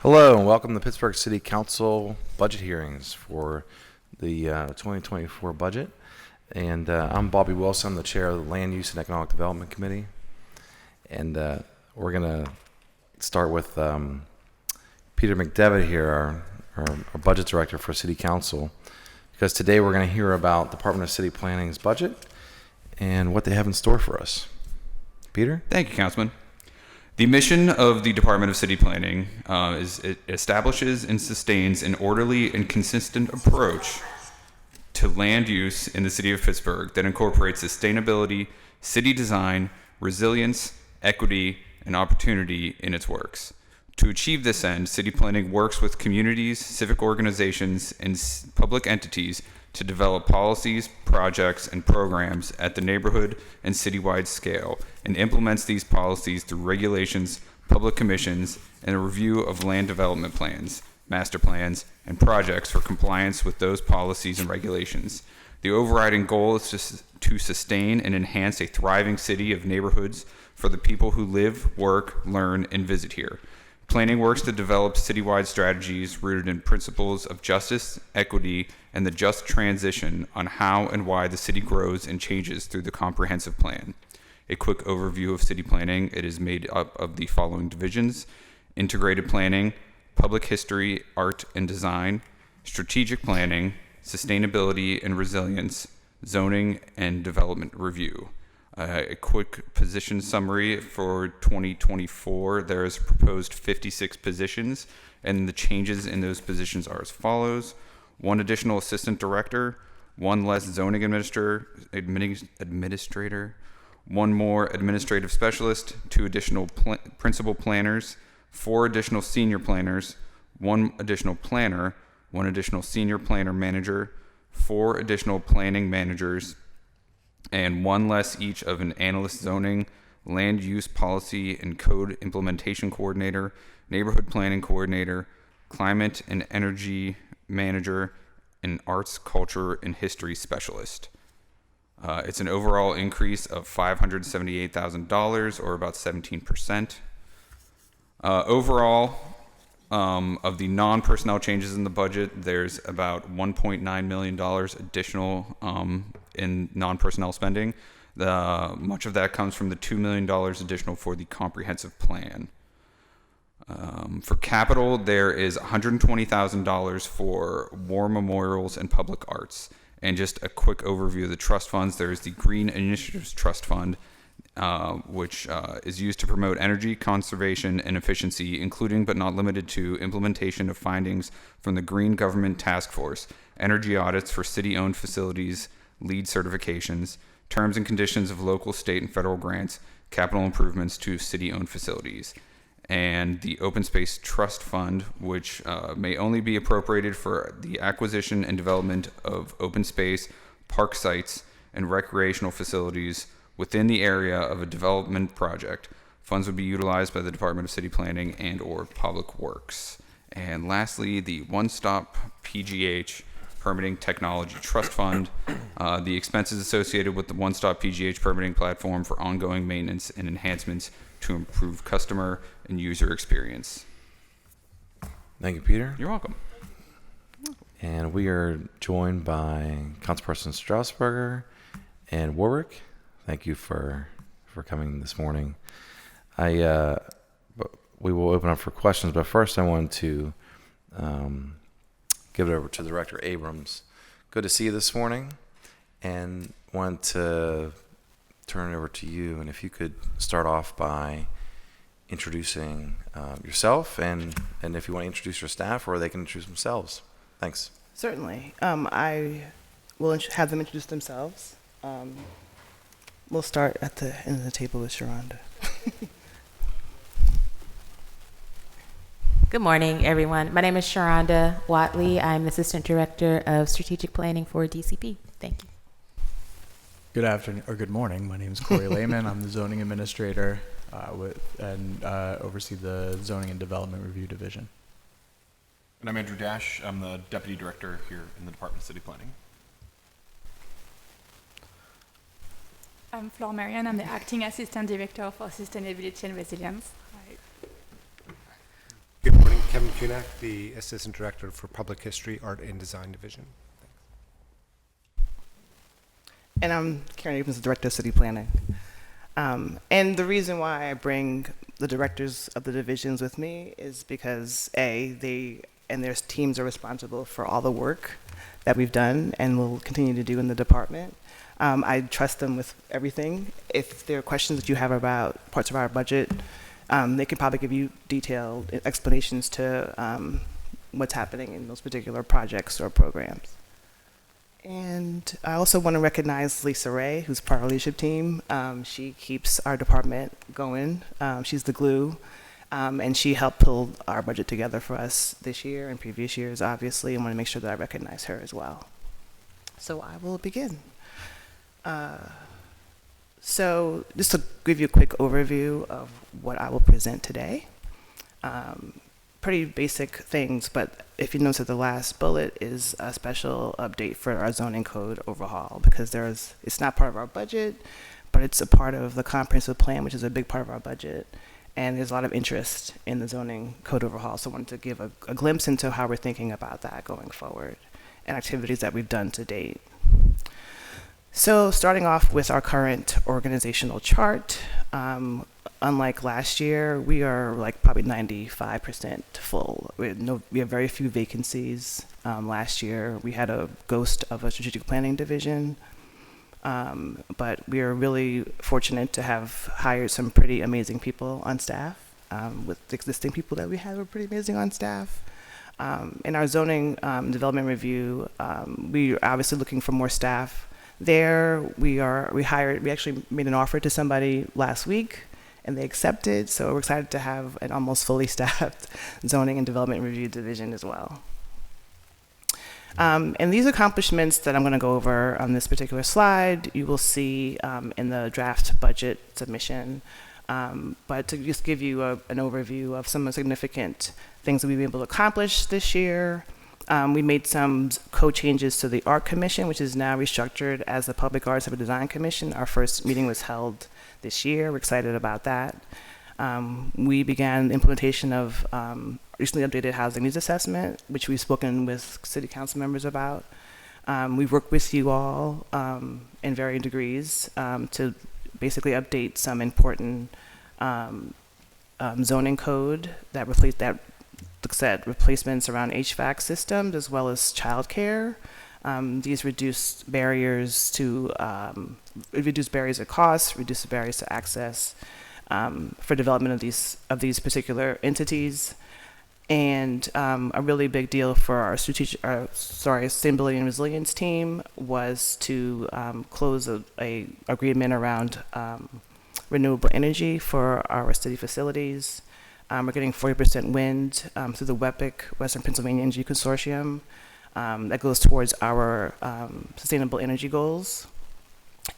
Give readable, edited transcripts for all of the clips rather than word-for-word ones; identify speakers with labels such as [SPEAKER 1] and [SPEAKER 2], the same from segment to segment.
[SPEAKER 1] Hello and welcome to Pittsburgh City Council budget hearings for the 2024 budget. And I'm Bobby Wilson, the chair of the Land Use and Economic Development Committee. And we're going to start with Peter McDevitt here, our budget director for City Council, because today we're going to hear about Department of City Planning's budget and what they have in store for us. Peter?
[SPEAKER 2] Thank you, Councilman. The mission of the Department of City Planning is it establishes and sustains an orderly and consistent approach to land use in the city of Pittsburgh that incorporates sustainability, city design, resilience, equity, and opportunity in its works. To achieve this end, city planning works with communities, civic organizations, and public entities to develop policies, projects, and programs at the neighborhood and citywide scale, and implements these policies through regulations, public commissions, and a review of land development plans, master plans, and projects for compliance with those policies and regulations. The overriding goal is to sustain and enhance a thriving city of neighborhoods for the people who live, work, learn, and visit here. Planning works to develop citywide strategies rooted in principles of justice, equity, and the just transition on how and why the city grows and changes through the comprehensive plan. A quick overview of city planning: it is made up of the following divisions: integrated planning, public history, art and design, strategic planning, sustainability and resilience, zoning and development review. A quick position summary for 2024. There is proposed 56 positions, and the changes in those positions are as follows: 1 additional assistant director, 1 less zoning administrator, 1 more administrative specialist, 2 additional principal planners, 4 additional senior planners, 1 additional planner, 1 additional senior planner manager, 4 additional planning managers, and 1 less each of an analyst zoning, land use policy and code implementation coordinator, neighborhood planning coordinator, climate and energy manager, and arts, culture, and history specialist. It's an overall increase of $578,000, or about 17%. Overall, of the non-personnel changes in the budget, there's about $1.9 million additional in non-personnel spending. Much of that comes from the $2 million additional for the comprehensive plan. For capital, there is $120,000 for war memorials and public arts. And just a quick overview of the trust funds: there's the Green Initiatives Trust Fund, which is used to promote energy conservation and efficiency, including but not limited to implementation of findings from the Green Government Task Force, energy audits for city-owned facilities, LEED certifications, terms and conditions of local, state, and federal grants, capital improvements to city-owned facilities. And the Open Space Trust Fund, which may only be appropriated for the acquisition and development of open space, park sites, and recreational facilities within the area of a development project. Funds would be utilized by the Department of City Planning and/or Public Works. And lastly, the One Stop PGH Permitting Technology Trust Fund. The expenses associated with the One Stop PGH permitting platform for ongoing maintenance and enhancements to improve customer and user experience.
[SPEAKER 1] Thank you, Peter.
[SPEAKER 2] You're welcome.
[SPEAKER 1] And we are joined by Councilperson Strasburger and Warwick. Thank you for coming this morning. We will open up for questions, but first I want to give it over to Director Abrams. Good to see you this morning, and want to turn it over to you. And if you could start off by introducing yourself, and if you want to introduce your staff, or they can introduce themselves. Thanks.
[SPEAKER 3] Certainly. I will have them introduce themselves. We'll start at the end of the table with Sharonda.
[SPEAKER 4] Good morning, everyone. My name is Sharonda Watley. I'm the Assistant Director of Strategic Planning for DCP. Thank you.
[SPEAKER 5] Good afternoon, or good morning. My name is Corey Lehman. I'm the Zoning Administrator and oversee the Zoning and Development Review Division.
[SPEAKER 6] And I'm Andrew Dash. I'm the Deputy Director here in the Department of City Planning.
[SPEAKER 7] I'm Flor Marion. I'm the Acting Assistant Director for Sustainability and Resilience.
[SPEAKER 8] Good morning. Kevin Kunak, the Assistant Director for Public History, Art and Design Division.
[SPEAKER 3] And I'm Karen Evans, the Director of City Planning. And the reason why I bring the directors of the divisions with me is because they and their teams are responsible for all the work that we've done and will continue to do in the department. I trust them with everything. If there are questions that you have about parts of our budget, they can probably give you detailed explanations to what's happening in those particular projects or programs. And I also want to recognize Lisa Ray, who's part of our leadership team. She keeps our department going. She's the glue. And she helped pull our budget together for us this year and previous years, obviously. I want to make sure that I recognize her as well. So I will begin. So just to give you a quick overview of what I will present today. Pretty basic things, but if you notice that the last bullet is a special update for our zoning code overhaul, because it's not part of our budget, but it's a part of the comprehensive plan, which is a big part of our budget. And there's a lot of interest in the zoning code overhaul. So I wanted to give a glimpse into how we're thinking about that going forward and activities that we've done to date. So starting off with our current organizational chart, unlike last year, we are like probably 95% full. We have very few vacancies. Last year, we had a ghost of a strategic planning division. But we are really fortunate to have hired some pretty amazing people on staff. With the existing people that we had were pretty amazing on staff. In our zoning development review, we are obviously looking for more staff. There, we actually made an offer to somebody last week, and they accepted. So we're excited to have an almost fully staffed zoning and development review division as well. And these accomplishments that I'm going to go over on this particular slide, you will see in the draft budget submission. But to just give you an overview of some of the significant things that we've been able to accomplish this year, we made some code changes to the Art Commission, which is now restructured as the Public Arts and Design Commission. Our first meeting was held this year. We're excited about that. We began the implementation of recently updated housing needs assessment, which we've spoken with city council members about. We've worked with you all in varying degrees to basically update some important zoning code that looks at replacements around HVAC systems as well as childcare. These reduce barriers to cost, reduce barriers to access for development of these particular entities. And a really big deal for our sustainability and resilience team was to close a agreement around renewable energy for our city facilities. We're getting 40% wind through the WEPIC, Western Pennsylvania Energy Consortium, that goes towards our sustainable energy goals.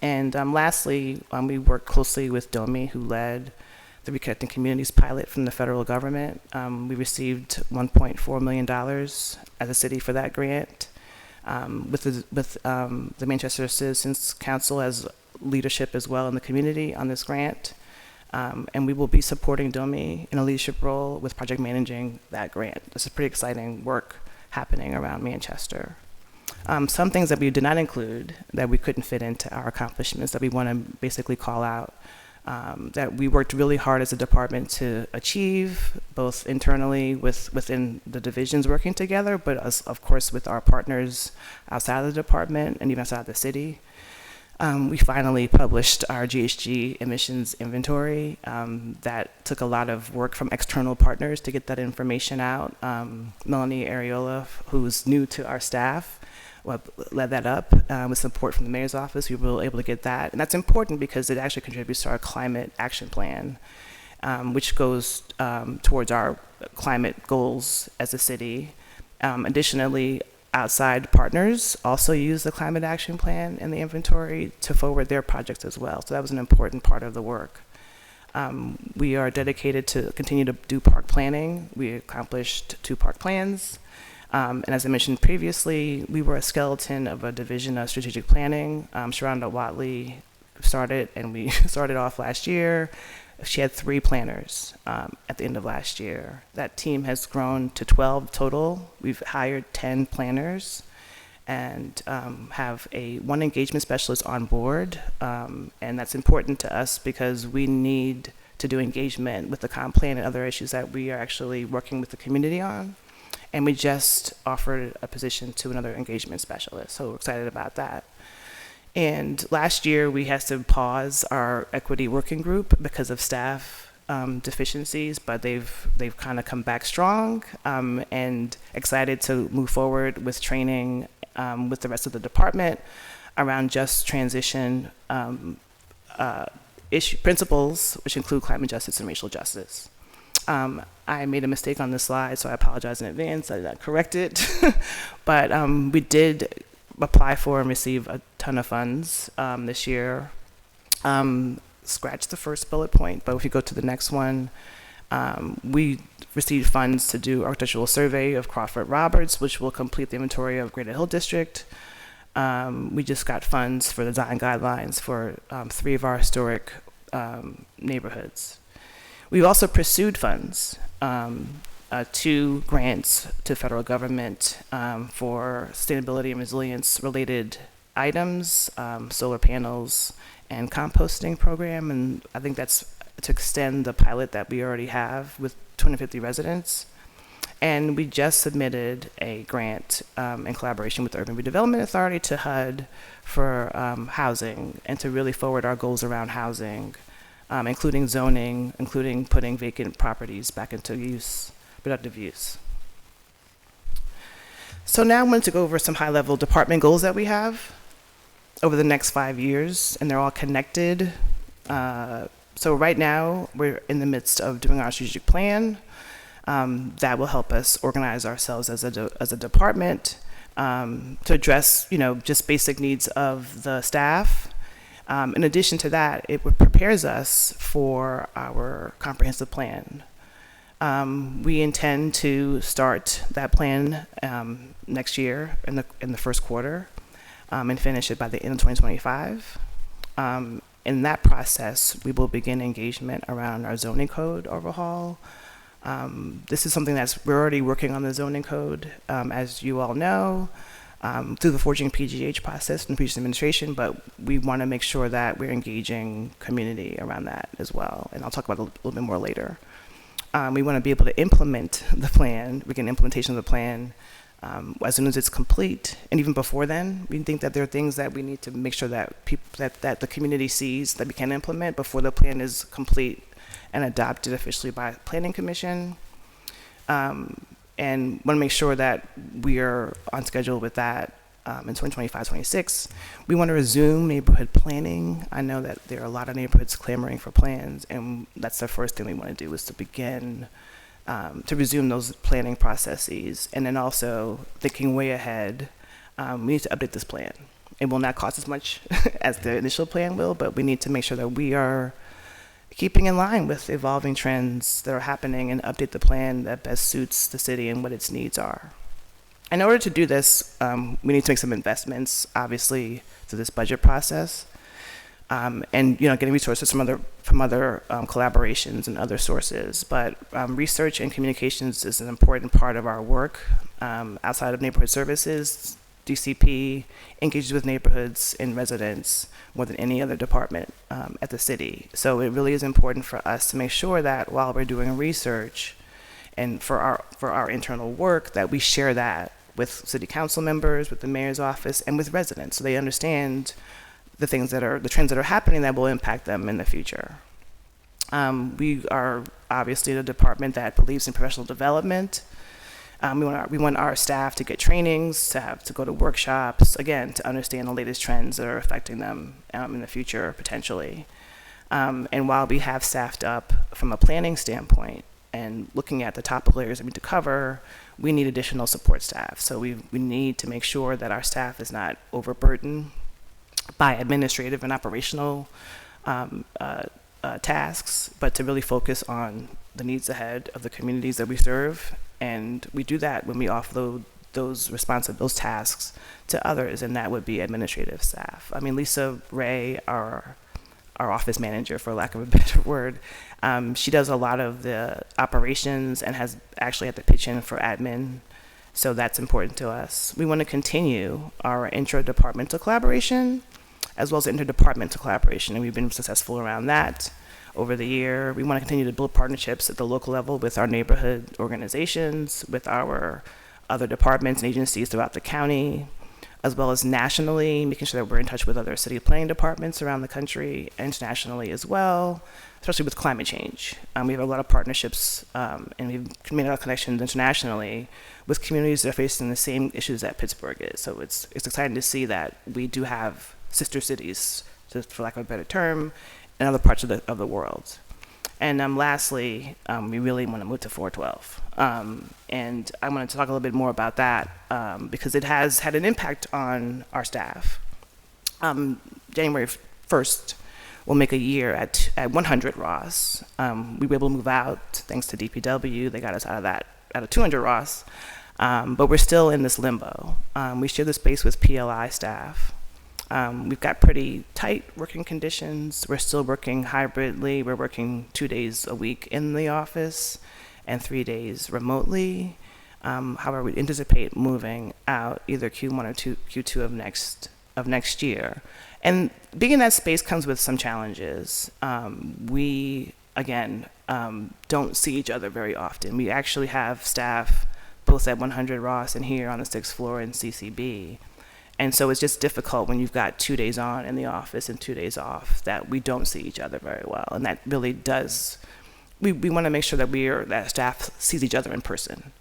[SPEAKER 3] And lastly, we worked closely with DOMI, who led the Reconnecting Communities pilot from the federal government. We received $1.4 million as a city for that grant, with the Manchester Citizens Council as leadership as well in the community on this grant. And we will be supporting DOMI in a leadership role with project managing that grant. This is pretty exciting work happening around Manchester. Some things that we did not include that we couldn't fit into our accomplishments that we want to basically call out, that we worked really hard as a department to achieve, both internally within the divisions working together, but of course with our partners outside of the department and even outside the city. We finally published our GHG emissions inventory. That took a lot of work from external partners to get that information out. Melanie Areola, who's new to our staff, led that up with support from the mayor's office. We were able to get that. And that's important because it actually contributes to our climate action plan, which goes towards our climate goals as a city. Additionally, outside partners also use the climate action plan and the inventory to forward their projects as well. So that was an important part of the work. We are dedicated to continue to do park planning. We accomplished 2 park plans. And as I mentioned previously, we were a skeleton of a division of strategic planning. Sharonda Watley started, and we started off last year. She had 3 planners at the end of last year. That team has grown to 12 total. We've hired 10 planners and have one engagement specialist on board. And that's important to us because we need to do engagement with the comp plan and other issues that we are actually working with the community on. And we just offered a position to another engagement specialist, so we're excited about that. And last year, we had to pause our equity working group because of staff deficiencies, but they've kind of come back strong and excited to move forward with training with the rest of the department around just transition principles, which include climate justice and racial justice. I made a mistake on this slide, so I apologize in advance. I did not correct it. But we did apply for and receive a ton of funds this year. Scratch the first bullet point, but if you go to the next one, we received funds to do architectural survey of Crawford Roberts, which will complete the inventory of Greater Hill District. We just got funds for the design guidelines for 3 of our historic neighborhoods. We've also pursued funds, 2 grants to federal government for sustainability and resilience related items, solar panels and composting program. And I think that's to extend the pilot that we already have with 250 residents. And we just submitted a grant in collaboration with the Urban Redevelopment Authority to HUD for housing and to really forward our goals around housing, including zoning, including putting vacant properties back into use, productive use. So now I want to go over some high-level department goals that we have over the next 5 years, and they're all connected. So right now, we're in the midst of doing our strategic plan. That will help us organize ourselves as a department to address, just basic needs of the staff. In addition to that, it prepares us for our comprehensive plan. We intend to start that plan next year in the first quarter and finish it by the end of 2025. In that process, we will begin engagement around our zoning code overhaul. This is something we're already working on the zoning code, as you all know, through the forging PGH process and previous administration, but we want to make sure that we're engaging community around that as well. And I'll talk about it a little bit more later. We want to be able to implement the plan, begin implementation of the plan as soon as it's complete. And even before then, we think that there are things that we need to make sure that that the community sees that we can implement before the plan is complete and adopted officially by Planning Commission. And want to make sure that we are on schedule with that in 2025-26. We want to resume neighborhood planning. I know that there are a lot of neighborhoods clamoring for plans, and that's the first thing we want to do is to begin to resume those planning processes. And then also thinking way ahead, we need to update this plan. It will not cost as much as the initial plan will, but we need to make sure that we are keeping in line with evolving trends that are happening and update the plan that best suits the city and what its needs are. In order to do this, we need to make some investments, obviously, through this budget process, and getting resources from other collaborations and other sources. But research and communications is an important part of our work. Outside of neighborhood services, DCP engages with neighborhoods and residents more than any other department at the city. So it really is important for us to make sure that while we're doing research and for our internal work, that we share that with city council members, with the mayor's office, and with residents, so they understand the trends that are happening that will impact them in the future. We are obviously the department that believes in professional development. We want our staff to get trainings, to go to workshops, again, to understand the latest trends that are affecting them in the future, potentially. And while we have staffed up from a planning standpoint and looking at the top layers that we need to cover, we need additional support staff. So we need to make sure that our staff is not overburdened by administrative and operational tasks, but to really focus on the needs ahead of the communities that we serve. And we do that when we offload those tasks to others, and that would be administrative staff. I mean, Lisa Ray, our our office manager, for lack of a better word. She does a lot of the operations and has actually had to pitch in for admin. So that's important to us. We want to continue our intra-departmental collaboration as well as interdepartmental collaboration, and we've been successful around that over the year. We want to continue to build partnerships at the local level with our neighborhood organizations, with our other departments and agencies throughout the county, as well as nationally, making sure that we're in touch with other city planning departments around the country, internationally as well, especially with climate change. We have a lot of partnerships, and we've made a lot of connections internationally with communities that are facing the same issues that Pittsburgh is. So it's exciting to see that we do have sister cities, just for lack of a better term, in other parts of the world. And lastly, we really want to move to 412. And I want to talk a little bit more about that because it has had an impact on our staff. January 1st, we'll make a year at 100 Ross. We were able to move out thanks to DPW. They got us out of 200 Ross. But we're still in this limbo. We share the space with PLI staff. We've got pretty tight working conditions. We're still working hybridly. We're working 2 days a week in the office and 3 days remotely. However, we anticipate moving out either Q1 or Q2 of next year. And being in that space comes with some challenges. We, again, don't see each other very often. We actually have staff both at 100 Ross and here on the 6th floor in CCB. And so it's just difficult when you've got 2 days on in the office and 2 days off that we don't see each other very well. And that really does, we want to make sure that staff sees each other in person.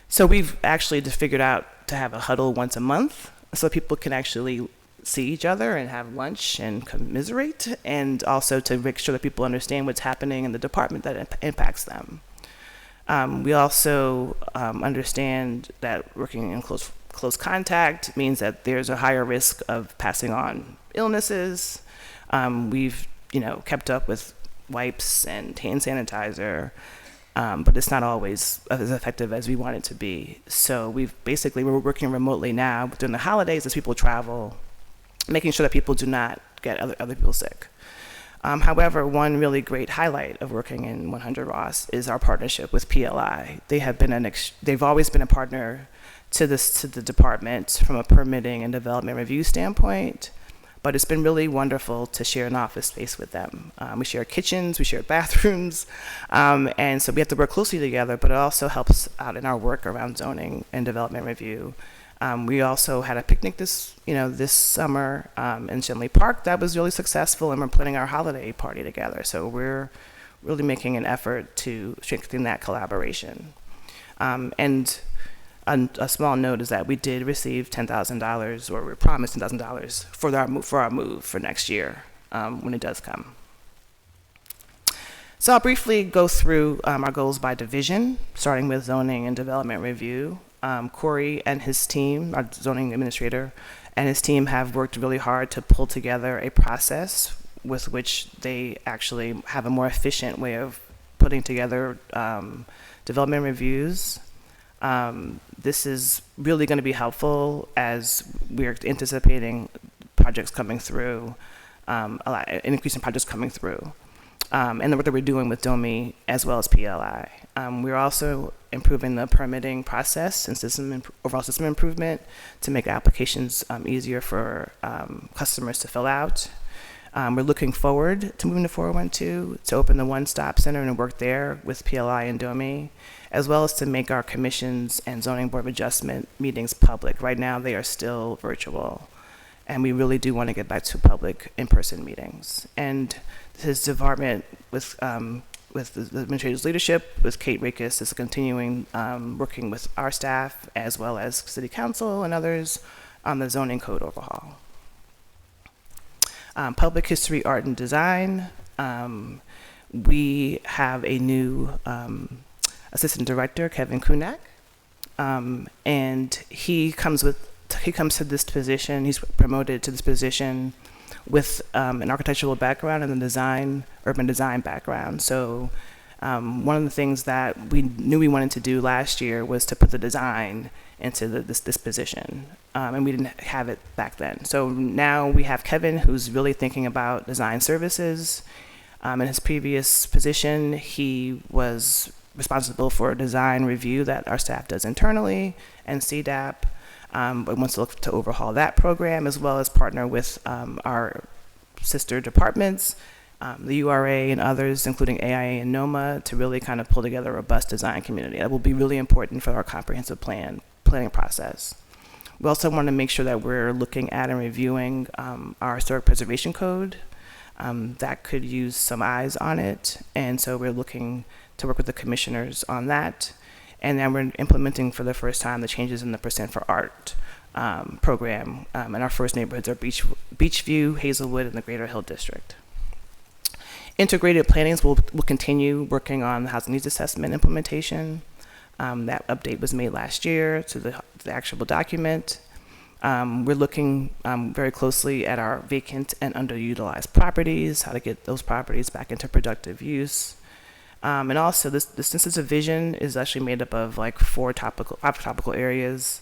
[SPEAKER 3] So we've actually just figured out to have a huddle once a month so people can actually see each other and have lunch and commiserate, and also to make sure that people understand what's happening in the department that impacts them. We also understand that working in close contact means that there's a higher risk of passing on illnesses. We've, kept up with wipes and hand sanitizer, but it's not always as effective as we want it to be. So we're working remotely now during the holidays as people travel, making sure that people do not get other people sick. However, one really great highlight of working in 100 Ross is our partnership with PLI. They've always been a partner to the department from a permitting and development review standpoint, but it's been really wonderful to share an office space with them. We share kitchens, we share bathrooms, and so we have to work closely together, but it also helps out in our work around zoning and development review. We also had a picnic this summer in Shenley Park that was really successful, and we're planning our holiday party together. So we're really making an effort to strengthen that collaboration. And a small note is that we did receive $10,000, or we were promised $10,000 for our move for next year when it does come. So I'll briefly go through our goals by division, starting with zoning and development review. Corey and his team, our zoning administrator, and his team have worked really hard to pull together a process with which they actually have a more efficient way of putting together development reviews. This is really going to be helpful as we're anticipating projects coming through, an increase in projects coming through, and the work that we're doing with DOMI as well as PLI. We're also improving the permitting process and overall system improvement to make applications easier for customers to fill out. We're looking forward to moving to 412 to open the one-stop center and work there with PLI and DOMI, as well as to make our commissions and zoning board of adjustment meetings public. Right now, they are still virtual, and we really do want to get back to public in-person meetings. And his department, with the administrator's leadership, with Kate Rakes, is continuing working with our staff as well as City Council and others on the zoning code overhaul. Public history, art, and design. We have a new assistant director, Kevin Kunak, and he comes to this position. He's promoted to this position with an architectural background and urban design background. So One of the things that we knew we wanted to do last year was to put the design into this position, and we didn't have it back then. So now we have Kevin, who's really thinking about design services. In his previous position, he was responsible for a design review that our staff does internally and CDAP, but wants to look to overhaul that program as well as partner with our sister departments, the URA and others, including AIA and NOMA, to really kind of pull together a robust design community. That will be really important for our comprehensive planning process. We also want to make sure that we're looking at and reviewing our historic preservation code. That could use some eyes on it, and so we're looking to work with the commissioners on that. And then we're implementing for the first time the changes in the Percent for Art program. And our first neighborhoods are Beachview, Hazelwood, and the Greater Hill District. Integrated plannings will continue working on the housing needs assessment implementation. That update was made last year to the actual document. We're looking very closely at our vacant and underutilized properties, how to get those properties back into productive use. And also, this Census of Vision is actually made up of like five topical areas: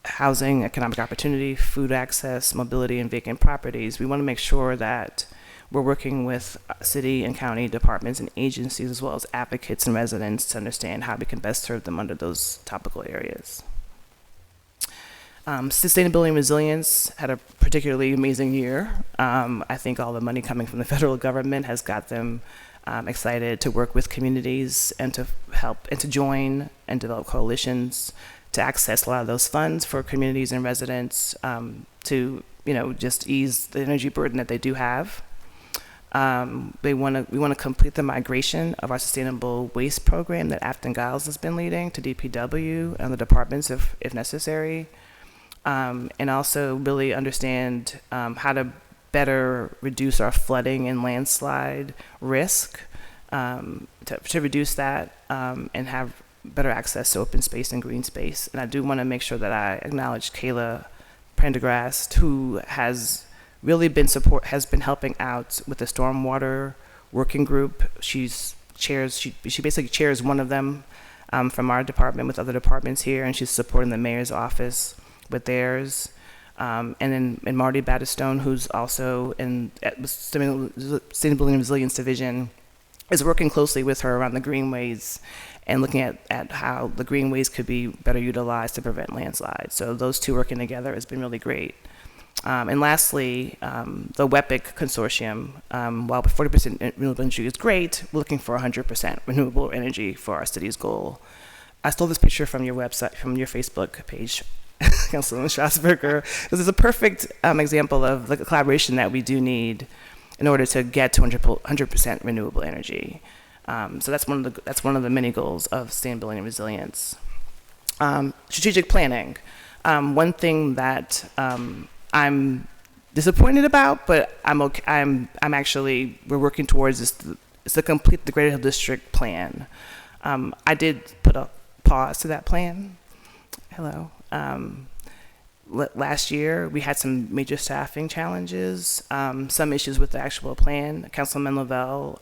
[SPEAKER 3] housing, economic opportunity, food access, mobility, and vacant properties. We want to make sure that we're working with city and county departments and agencies, as well as advocates and residents, to understand how we can best serve them under those topical areas. Sustainability and resilience had a particularly amazing year. I think all the money coming from the federal government has got them excited to work with communities and to help and to join and develop coalitions to access a lot of those funds for communities and residents to just ease the energy burden that they do have. We want to complete the migration of our sustainable waste program that Afton Giles has been leading to DPW and the departments if necessary. And also really understand how to better reduce our flooding and landslide risk, to reduce that and have better access to open space and green space. And I do want to make sure that I acknowledge Kayla Prendergast, who has really been helping out with the stormwater working group. She basically chairs one of them from our department with other departments here, and she's supporting the mayor's office with theirs. And then Marty Battistone, who's also at the Sustainability and Resilience Division, is working closely with her around the greenways and looking at how the greenways could be better utilized to prevent landslides. So those two working together has been really great. And lastly, the WEPIC consortium, while 40% renewable energy is great, we're looking for 100% renewable energy for our city's goal. I stole this picture from your website, from your Facebook page, Councilman Strasburger. This is a perfect example of the collaboration that we do need in order to get to 100% renewable energy. So that's one of the many goals of sustainability and resilience. Strategic planning. One thing that I'm disappointed about, but I'm okay. We're working towards is to complete the Greater Hill District plan. I did put a pause to that plan. Hello. Last year, we had some major staffing challenges, some issues with the actual plan. Councilman Lavelle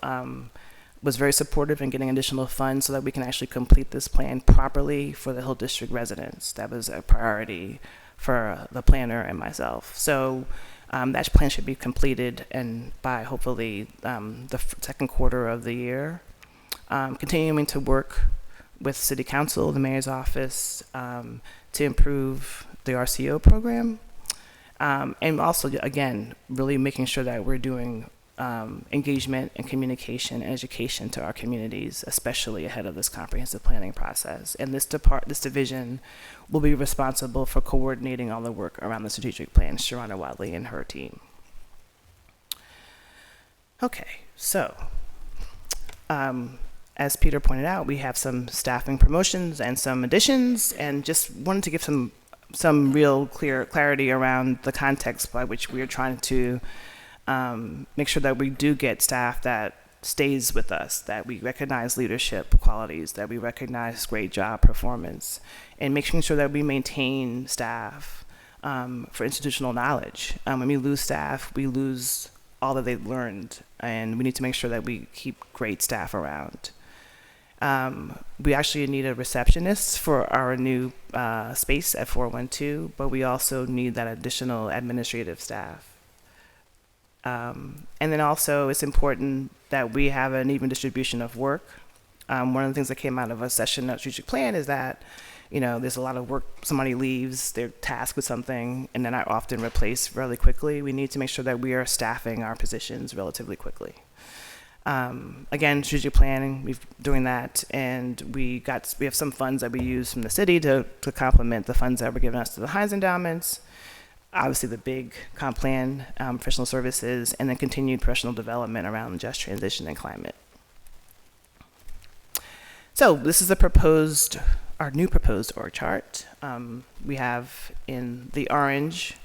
[SPEAKER 3] was very supportive in getting additional funds so that we can actually complete this plan properly for the Hill District residents. That was a priority for the planner and myself. So that plan should be completed and by hopefully the second quarter of the year. Continuing to work with City Council, the Mayor's Office, to improve the RCO program. And also, again, really making sure that we're doing engagement and communication and education to our communities, especially ahead of this comprehensive planning process. And this division will be responsible for coordinating all the work around the strategic plan, Sharonda Watley and her team. Okay, so as Peter pointed out, we have some staffing promotions and some additions, and just wanted to give some real clarity around the context by which we are trying to make sure that we do get staff that stays with us, that we recognize leadership qualities, that we recognize great job performance, and making sure that we maintain staff for institutional knowledge. When we lose staff, we lose all that they've learned, and we need to make sure that we keep great staff around. We actually need a receptionist for our new space at 412, but we also need that additional administrative staff. And then also it's important that we have an even distribution of work. One of the things that came out of a session of strategic plan is that, you know, there's a lot of work, somebody leaves, they're tasked with something, and then are often replaced really quickly. We need to make sure that we are staffing our positions relatively quickly. Again, strategic planning, we're doing that, and we have some funds that we use from the city to complement the funds that were given us to the Heinz endowments. Obviously, the big comp plan, professional services, and then continued professional development around just transition and climate. So this is our new proposed org chart. We have in the orange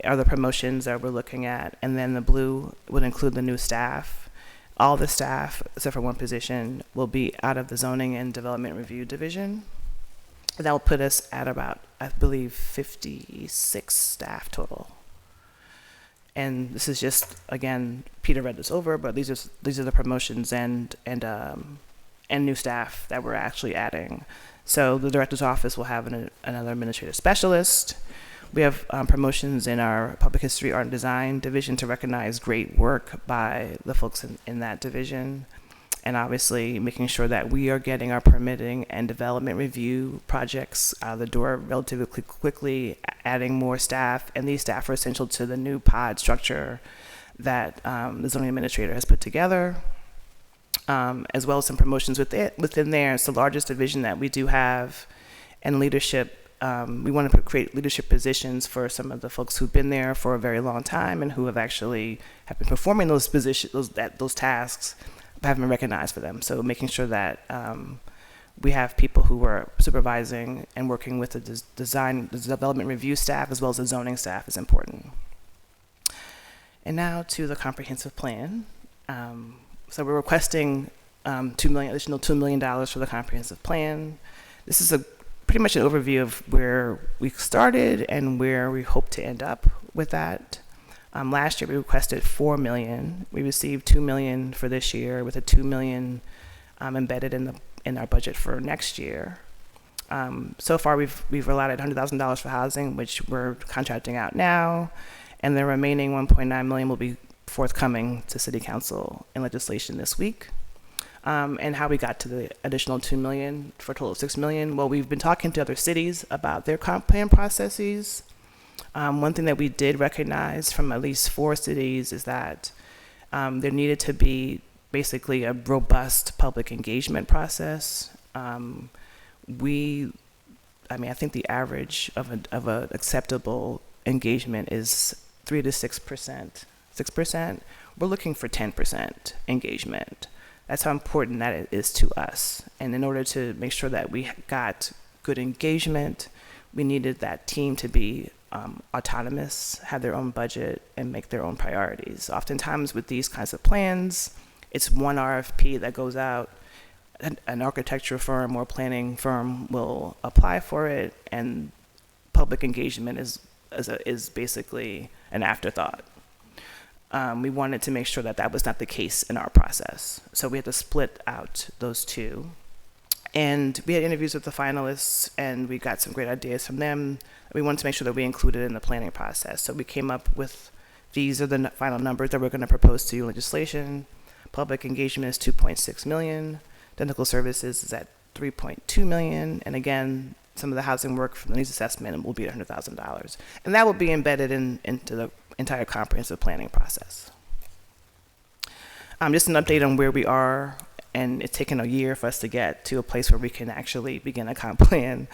[SPEAKER 3] are the promotions that we're looking at, and then the blue would include the new staff. All the staff, except for one position, will be out of the zoning and development review division. That will put us at about, I believe, 56 staff total. And this is just, again, Peter read this over, but these are the promotions and new staff that we're actually adding. So the director's office will have another administrative specialist. We have promotions in our public history, art, and design division to recognize great work by the folks in that division. And obviously making sure that we are getting our permitting and development review projects out of the door relatively quickly, adding more staff. And these staff are essential to the new pod structure that the zoning administrator has put together, as well as some promotions within there. It's the largest division that we do have, and leadership. We want to create leadership positions for some of the folks who've been there for a very long time and who have been performing those positions, those tasks, but haven't been recognized for them. So making sure that we have people who are supervising and working with the development review staff as well as the zoning staff is important. And now to the comprehensive plan. So we're requesting additional $2 million for the comprehensive plan. This is pretty much an overview of where we started and where we hope to end up with that. Last year we requested $4 million. We received $2 million for this year, with a $2 million embedded in our budget for next year. So far we've allotted $100,000 for housing, which we're contracting out now, and the remaining $1.9 million will be forthcoming to City Council and legislation this week. And how we got to the additional $2 million for a total of $6 million. Well, we've been talking to other cities about their comp plan processes. One thing that we did recognize from at least 4 cities is that there needed to be basically a robust public engagement process. I think the average of an acceptable engagement is 3 to 6%. 6%. We're looking for 10% engagement. That's how important that it is to us. And in order to make sure that we got good engagement, we needed that team to be autonomous, have their own budget, and make their own priorities. Oftentimes with these kinds of plans, it's one RFP that goes out, an architecture firm or planning firm will apply for it, and public engagement is basically an afterthought. We wanted to make sure that was not the case in our process. So we had to split out those two. And we had interviews with the finalists, and we got some great ideas from them. We wanted to make sure that we included in the planning process. So we came up with, these are the final numbers that we're going to propose to legislation. Public engagement is $2.6 million. Technical services is at $3.2 million. And again, some of the housing work from the needs assessment will be $100,000. And that will be embedded into the entire comprehensive planning process. Just an update on where we are, and it's taken a year for us to get to a place where we can actually begin a comp plan.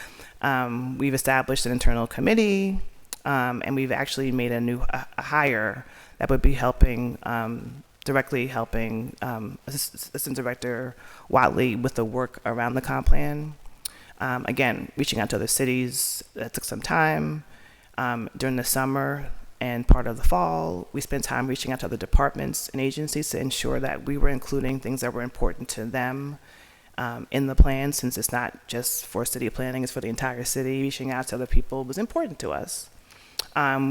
[SPEAKER 3] We've established an internal committee, and we've actually made a hire that would be directly helping Assistant Director Watley with the work around the comp plan. Again, reaching out to other cities, that took some time. During the summer and part of the fall, we spent time reaching out to other departments and agencies to ensure that we were including things that were important to them in the plan, since it's not just for city planning, it's for the entire city. Reaching out to other people was important to us.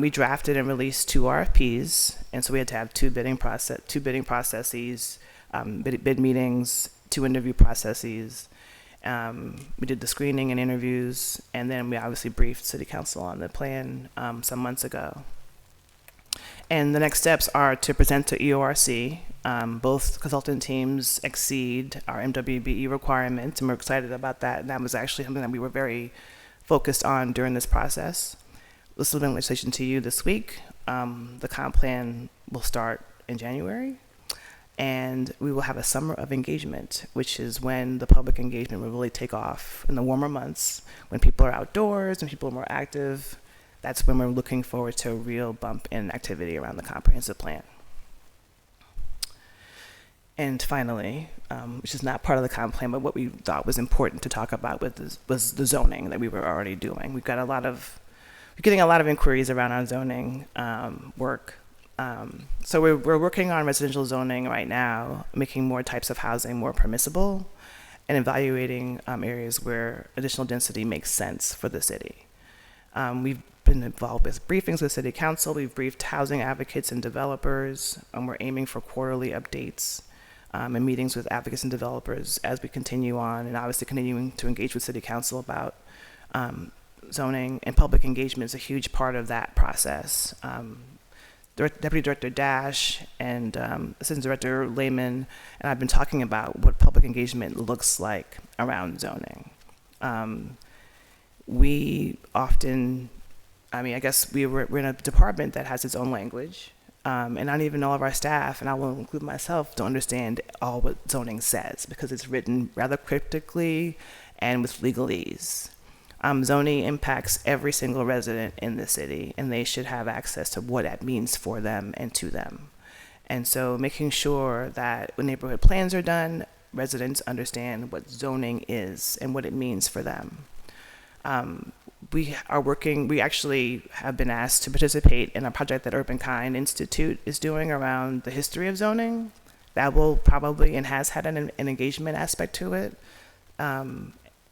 [SPEAKER 3] we drafted and released 2 RFPs, and so we had to have two bidding processes, bid meetings, 2 interview processes. We did the screening and interviews, and then we obviously briefed City Council on the plan some months ago. And the next steps are to present to EORC. Both consultant teams exceed our MWBE requirements, and we're excited about that. And that was actually something that we were very focused on during this process. We'll submit legislation to you this week. The comp plan will start in January, and we will have a summer of engagement, which is when the public engagement will really take off in the warmer months, when people are outdoors and people are more active. That's when we're looking forward to a real bump in activity around the comprehensive plan. And finally, which is not part of the comp plan, but what we thought was important to talk about was the zoning that we were already doing. We're getting a lot of inquiries around our zoning work. So we're working on residential zoning right now, making more types of housing more permissible, and evaluating areas where additional density makes sense for the city. We've been involved with briefings with City Council. We've briefed housing advocates and developers, and we're aiming for quarterly updates and meetings with advocates and developers as we continue on, and obviously continuing to engage with City Council about zoning, and public engagement is a huge part of that process. Deputy Director Dash and Assistant Director Lehman and I've been talking about what public engagement looks like around zoning. We often, I guess we're in a department that has its own language, and not even all of our staff, and I will include myself, don't understand all what zoning says because it's written rather cryptically and with legalese. Zoning impacts every single resident in the city, and they should have access to what that means for them and to them. And so making sure that when neighborhood plans are done, residents understand what zoning is and what it means for them. We actually have been asked to participate in a project that Urban Kind Institute is doing around the history of zoning. That will probably, and has had an engagement aspect to it.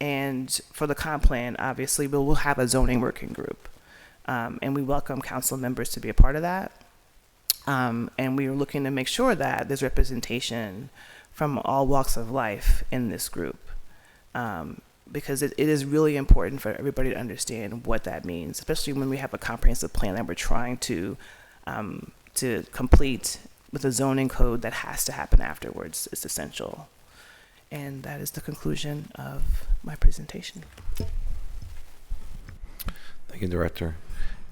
[SPEAKER 3] And for the comp plan, obviously, we'll have a zoning working group. And we welcome council members to be a part of that. And we are looking to make sure that there's representation from all walks of life in this group. Because it is really important for everybody to understand what that means, especially when we have a comprehensive plan that we're trying to complete with a zoning code that has to happen afterwards. It's essential. And that is the conclusion of my presentation.
[SPEAKER 1] Thank you, Director.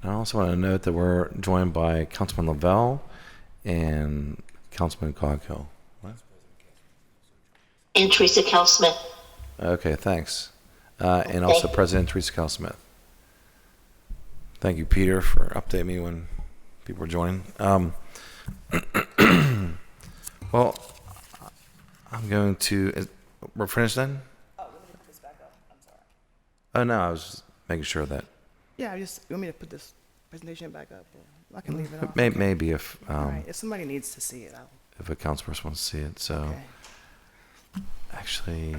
[SPEAKER 1] And I also want to note that we're joined by Councilman Lavelle and Councilman Coghill. What?
[SPEAKER 9] And Teresa Cal-Smith.
[SPEAKER 1] Okay, thanks. And also President Teresa Cal-Smith. Thank you, Peter, for updating me when people were joining. Well, I'm going to. We're finished then?
[SPEAKER 3] Oh, let me put this back up. I'm sorry.
[SPEAKER 1] Oh, no, I was just making sure that.
[SPEAKER 3] Yeah, you want me to put this presentation back up? Or I can leave it off.
[SPEAKER 1] Maybe if
[SPEAKER 3] All right. If somebody needs to see it,
[SPEAKER 1] if a councilperson wants to see it. So actually,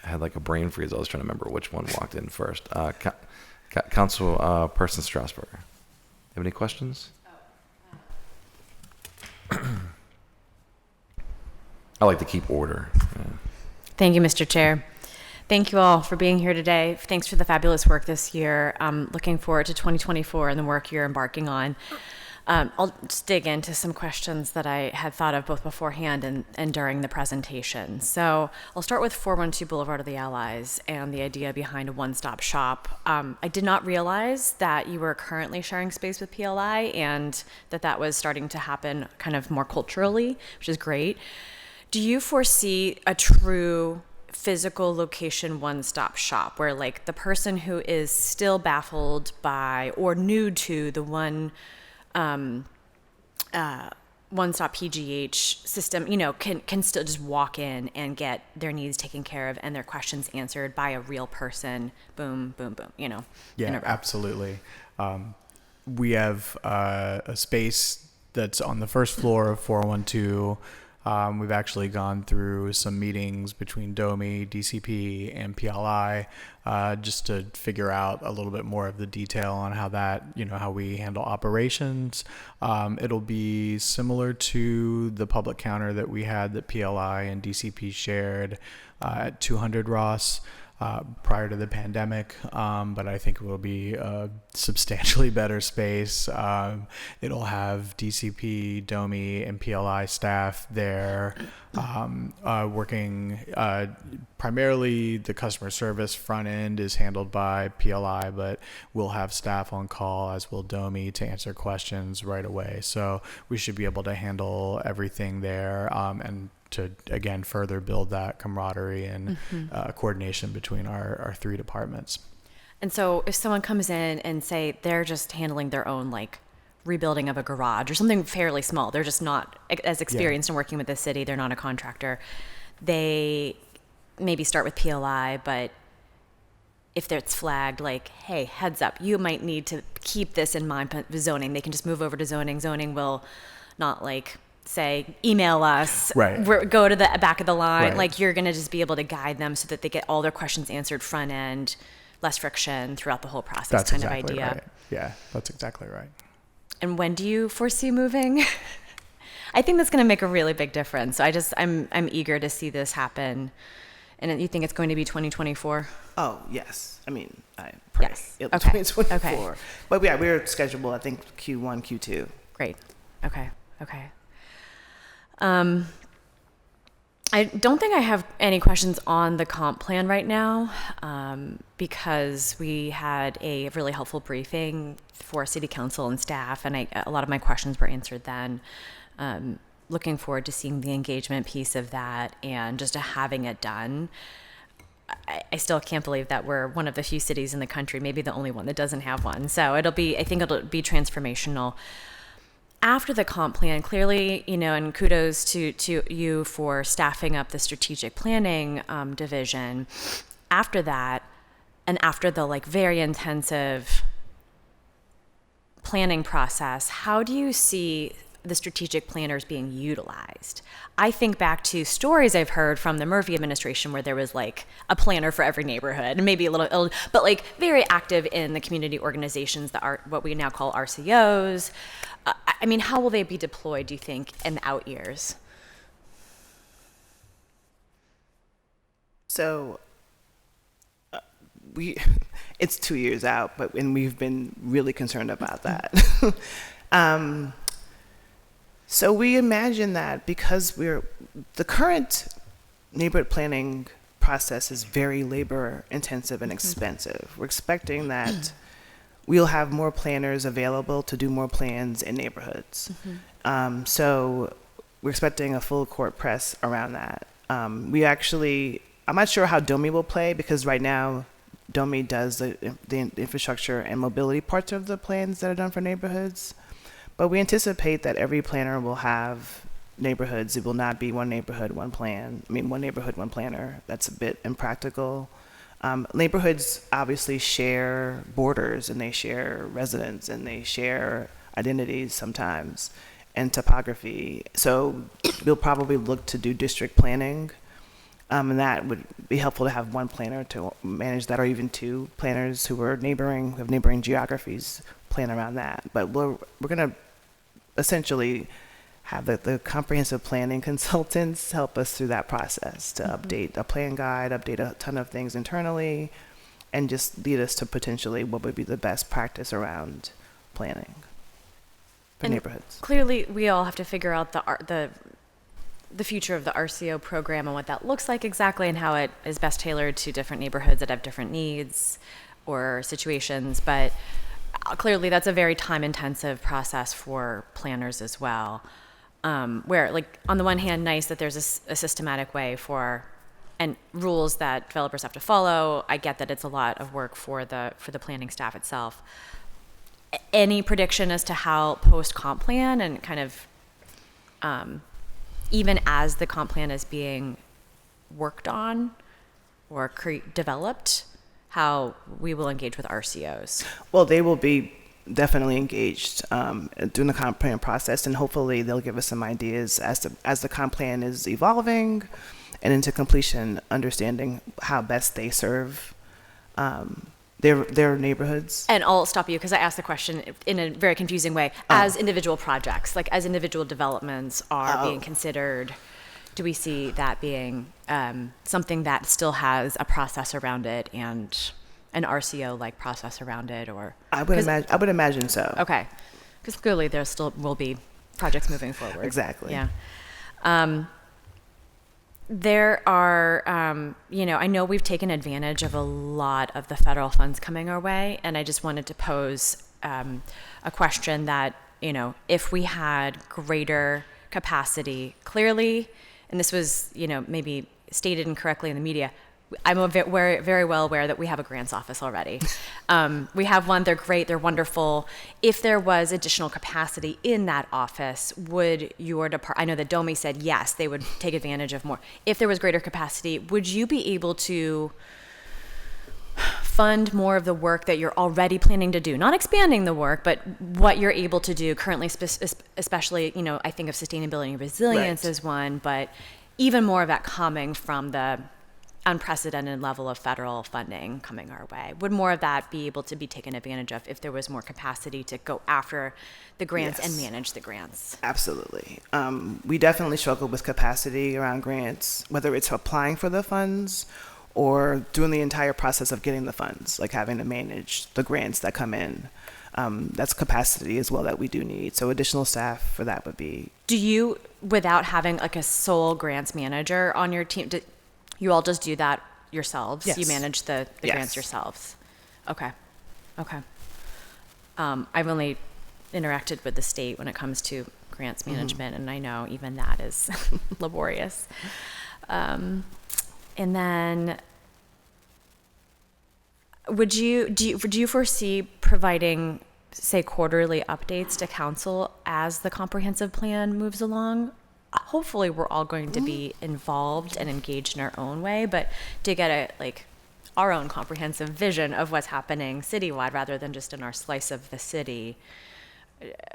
[SPEAKER 1] I had like a brain freeze. I was trying to remember which one walked in first. Councilperson Strasburg. Have any questions? I like to keep order. Yeah.
[SPEAKER 4] Thank you, Mr. Chair. Thank you all for being here today. Thanks for the fabulous work this year. I'm looking forward to 2024 and the work you're embarking on. I'll just dig into some questions that I had thought of both beforehand and during the presentation. So I'll start with 412 Boulevard of the Allies and the idea behind a one-stop shop. I did not realize that you were currently sharing space with PLI and that was starting to happen kind of more culturally, which is great. Do you foresee a true physical location one-stop shop where like the person who is still baffled by or new to the one-stop PGH system, can still just walk in and get their needs taken care of and their questions answered by a real person? Boom, boom, boom,
[SPEAKER 5] Yeah, absolutely. We have a space that's on the first floor of 412 We've actually gone through some meetings between DOMI, DCP, and PLI just to figure out a little bit more of the detail on how that, how we handle operations. It'll be similar to the public counter that we had that PLI and DCP shared at 200 Ross. Prior to the pandemic, but I think it will be a substantially better space. It'll have DCP, DOMI, and PLI staff there working primarily the customer service front end is handled by PLI, but we'll have staff on call, as will DOMI, to answer questions right away. So we should be able to handle everything there and to, again, further build that camaraderie and coordination between our three departments.
[SPEAKER 4] And so if someone comes in and say they're just handling their own like rebuilding of a garage or something fairly small, they're just not as experienced in working with the city, they're not a contractor, they maybe start with PLI, but if it's flagged like, hey, heads up, you might need to keep this in mind with zoning, they can just move over to zoning. Zoning will not like say, email us, go to the back of the line.
[SPEAKER 5] Right.
[SPEAKER 4] Like, you're going to just be able to guide them so that they get all their questions answered front end, less friction throughout the whole process.
[SPEAKER 5] That's
[SPEAKER 4] kind
[SPEAKER 5] exactly
[SPEAKER 4] of idea.
[SPEAKER 5] right. Yeah, that's exactly right.
[SPEAKER 4] And when do you foresee moving? I think that's going to make a really big difference. So I'm eager to see this happen. And you think it's going to be 2024?
[SPEAKER 3] Oh, yes. I mean, I pray
[SPEAKER 4] Yes.
[SPEAKER 3] it'll be
[SPEAKER 4] Okay.
[SPEAKER 3] 2024.
[SPEAKER 4] Okay.
[SPEAKER 3] But yeah, we're scheduled, I think, Q1, Q2.
[SPEAKER 4] Great. Okay. I don't think I have any questions on the comp plan right now because we had a really helpful briefing for city council and staff, and a lot of my questions were answered then. Looking forward to seeing the engagement piece of that and just having it done. I still can't believe that we're one of the few cities in the country, maybe the only one that doesn't have one. So I think it'll be transformational. After the comp plan, clearly, and kudos to you for staffing up the strategic planning division. After that, and after the like very intensive planning process, how do you see the strategic planners being utilized? I think back to stories I've heard from the Murphy administration where there was like a planner for every neighborhood, and maybe a little, but like very active in the community organizations that are what we now call RCOs. I mean, how will they be deployed, do you think, in the out years?
[SPEAKER 3] So it's 2 years out, and we've been really concerned about that. So we imagine that because the current neighborhood planning process is very labor intensive and expensive. We're expecting that we'll have more planners available to do more plans in neighborhoods. So we're expecting a full court press around that. I'm not sure how DOMI will play because right now DOMI does the infrastructure and mobility parts of the plans that are done for neighborhoods. But we anticipate that every planner will have neighborhoods. It will not be one neighborhood, one plan. One neighborhood, one planner. That's a bit impractical. Neighborhoods obviously share borders, and they share residents, and they share identities sometimes, and topography. So we'll probably look to do district planning, and that would be helpful to have one planner to manage that, or even two planners who have neighboring geographies plan around that. But we're going to essentially have the comprehensive planning consultants help us through that process to update a plan guide, update a ton of things internally, and just lead us to potentially what would be the best practice around planning for neighborhoods.
[SPEAKER 4] Clearly, we all have to figure out the future of the RCO program and what that looks like exactly, and how it is best tailored to different neighborhoods that have different needs or situations. But clearly, that's a very time-intensive process for planners as well. Where, like, on the one hand, nice that there's a systematic way and rules that developers have to follow. I get that it's a lot of work for the planning staff itself. Any prediction as to how post-comp plan and kind of even as the comp plan is being worked on or developed, how we will engage with RCOs?
[SPEAKER 3] Well, they will be definitely engaged during the comp plan process, and hopefully they'll give us some ideas as the comp plan is evolving and into completion, understanding how best they serve their neighborhoods.
[SPEAKER 4] And I'll stop you because I asked the question in a very confusing way. As individual projects, like as individual developments are being considered, do we see that being something that still has a process around it and an RCO-like process around it, or?
[SPEAKER 3] I would imagine so.
[SPEAKER 4] Okay, because clearly there still will be projects moving forward.
[SPEAKER 3] Exactly.
[SPEAKER 4] Yeah. There are, I know we've taken advantage of a lot of the federal funds coming our way, and I just wanted to pose a question that, if we had greater capacity, clearly, and this was, maybe stated incorrectly in the media, I'm very, very well aware that we have a grants office already. We have one, they're great, they're wonderful. If there was additional capacity in that office, would your department, I know that Domi said yes, they would take advantage of more. If there was greater capacity, would you be able to fund more of the work that you're already planning to do? Not expanding the work, but what you're able to do currently, especially, I think of sustainability and resilience as one, but even more of that coming from the unprecedented level of federal funding coming our way. Would more of that be able to be taken advantage of if there was more capacity to go after the grants and manage the grants?
[SPEAKER 3] Absolutely. We definitely struggle with capacity around grants, whether it's applying for the funds or doing the entire process of getting the funds, like having to manage the grants that come in. That's capacity as well that we do need. So additional staff for that would be.
[SPEAKER 4] Do you, without having like a sole grants manager on your team, you all just do that yourselves?
[SPEAKER 3] Yes.
[SPEAKER 4] You manage the grants yourselves? Okay. I've only interacted with the state when it comes to grants management, and I know even that is laborious. And then do you foresee providing, say, quarterly updates to council as the comprehensive plan moves along? Hopefully we're all going to be involved and engaged in our own way, but to get our own comprehensive vision of what's happening citywide rather than just in our slice of the city,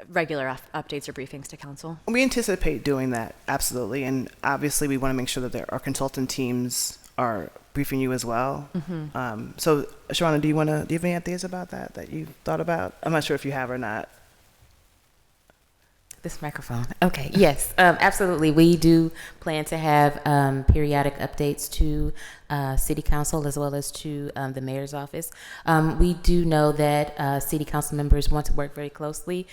[SPEAKER 4] regular updates or briefings to council?
[SPEAKER 3] We anticipate doing that, absolutely. And obviously we want to make sure that our consultant teams are briefing you as well. So Sharona, do you have any ideas about that you thought about? I'm not sure if you have or not.
[SPEAKER 10] This microphone. Okay, yes, absolutely. We do plan to have periodic updates to City Council as well as to the Mayor's office. We do know that City Council members want to work very closely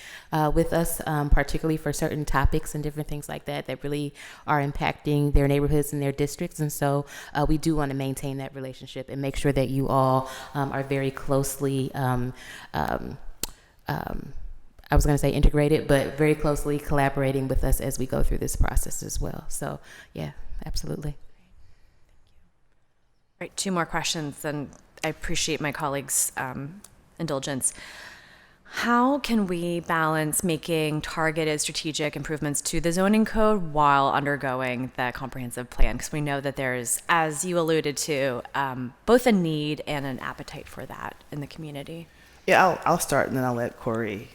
[SPEAKER 10] with us, particularly for certain topics and different things like that really are impacting their neighborhoods and their districts. And so we do want to maintain that relationship and make sure that you all are very closely I was going to say integrated, but very closely collaborating with us as we go through this process as well. So, yeah, absolutely.
[SPEAKER 4] All right, 2 more questions, and I appreciate my colleagues' indulgence. How can we balance making targeted strategic improvements to the zoning code while undergoing the comprehensive plan? Because we know that there's, as you alluded to, both a need and an appetite for that in the community.
[SPEAKER 3] Yeah, I'll start and then I'll let Corey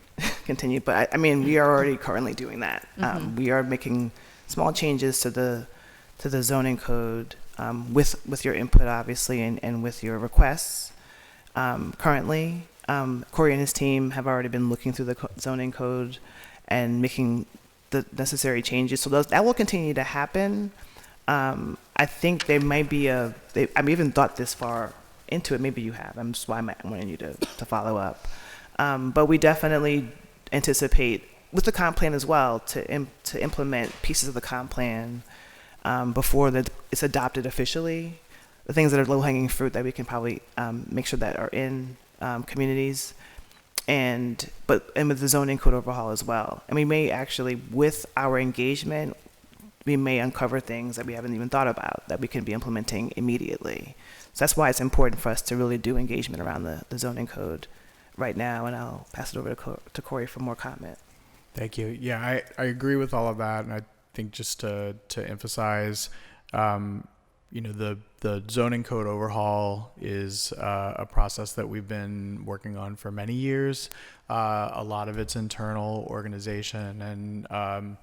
[SPEAKER 3] continue. But I mean, we are already currently doing that. We are making small changes to the zoning code with your input, obviously, and with your requests. Currently, Corey and his team have already been looking through the zoning code and making the necessary changes. So that will continue to happen. I think there might be I've even thought this far into it. Maybe you have. That's why I'm wanting you to follow up. But we definitely anticipate with the comp plan as well to implement pieces of the comp plan before it's adopted officially. The things that are low-hanging fruit that we can probably make sure that are in communities, and with the zoning code overhaul as well. And we may actually, with our engagement, we may uncover things that we haven't even thought about that we can be implementing immediately. So that's why it's important for us to really do engagement around the zoning code right now, and I'll pass it over to Corey for more comment.
[SPEAKER 5] Thank you. Yeah, I agree with all of that, and I think just to emphasize, the zoning code overhaul is a process that we've been working on for many years. A lot of it's internal organization and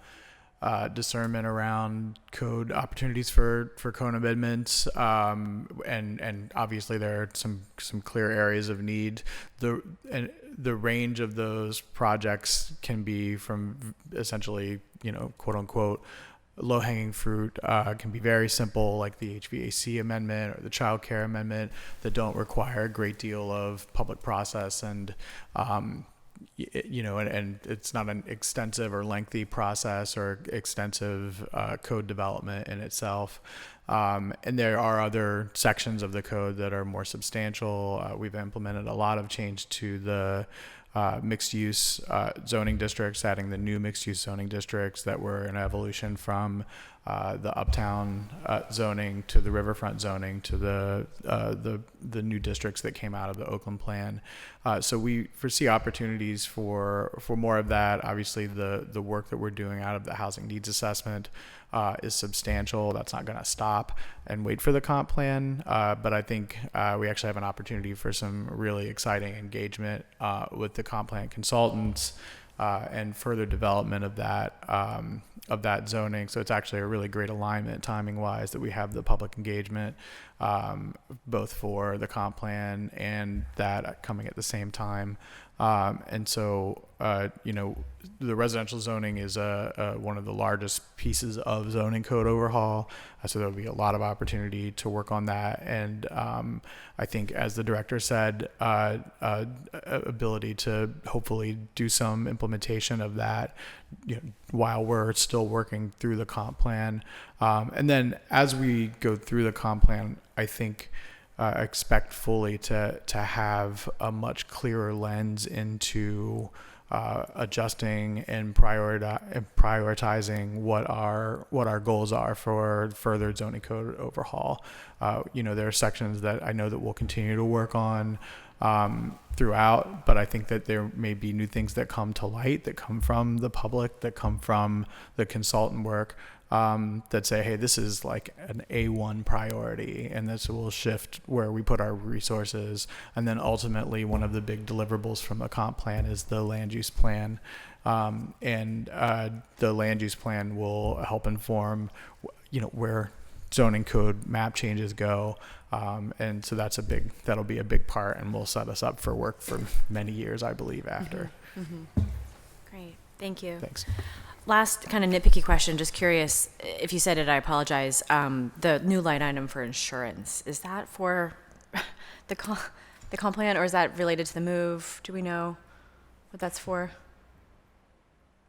[SPEAKER 5] discernment around code opportunities for code amendments, and obviously there are some clear areas of need. The range of those projects can be from essentially, quote unquote, low-hanging fruit, can be very simple, like the HVAC amendment or the child care amendment, that don't require a great deal of public process and and it's not an extensive or lengthy process or extensive code development in itself. And there are other sections of the code that are more substantial. We've implemented a lot of change to the mixed-use zoning districts, adding the new mixed-use zoning districts that were an evolution from the uptown zoning to the riverfront zoning to the new districts that came out of the Oakland plan. So we foresee opportunities for more of that. Obviously, the work that we're doing out of the housing needs assessment is substantial. That's not going to stop and wait for the comp plan. But I think we actually have an opportunity for some really exciting engagement with the comp plan consultants and further development of that zoning. So it's actually a really great alignment timing wise that we have the public engagement both for the comp plan and that coming at the same time. And so, the residential zoning is one of the largest pieces of zoning code overhaul. So there'll be a lot of opportunity to work on that. And I think, as the director said, ability to hopefully do some implementation of that while we're still working through the comp plan. And then as we go through the comp plan, I think expect fully to have a much clearer lens into adjusting and prioritizing what our goals are for further zoning code overhaul. There are sections that I know that we'll continue to work on throughout, but I think that there may be new things that come to light, that come from the public, that come from the consultant work, that say, hey, this is like an A1 priority, and this will shift where we put our resources. And then ultimately, one of the big deliverables from the comp plan is the land use plan. And the land use plan will help inform, where zoning code map changes go. And so that'll be a big part, and will set us up for work for many years, I believe, after.
[SPEAKER 4] Mm-hmm. Great. Thank you.
[SPEAKER 5] Thanks.
[SPEAKER 4] Last kind of nitpicky question, just curious, if you said it, I apologize. The new line item for insurance, is that for the comp plan, or is that related to the move? Do we know what that's for?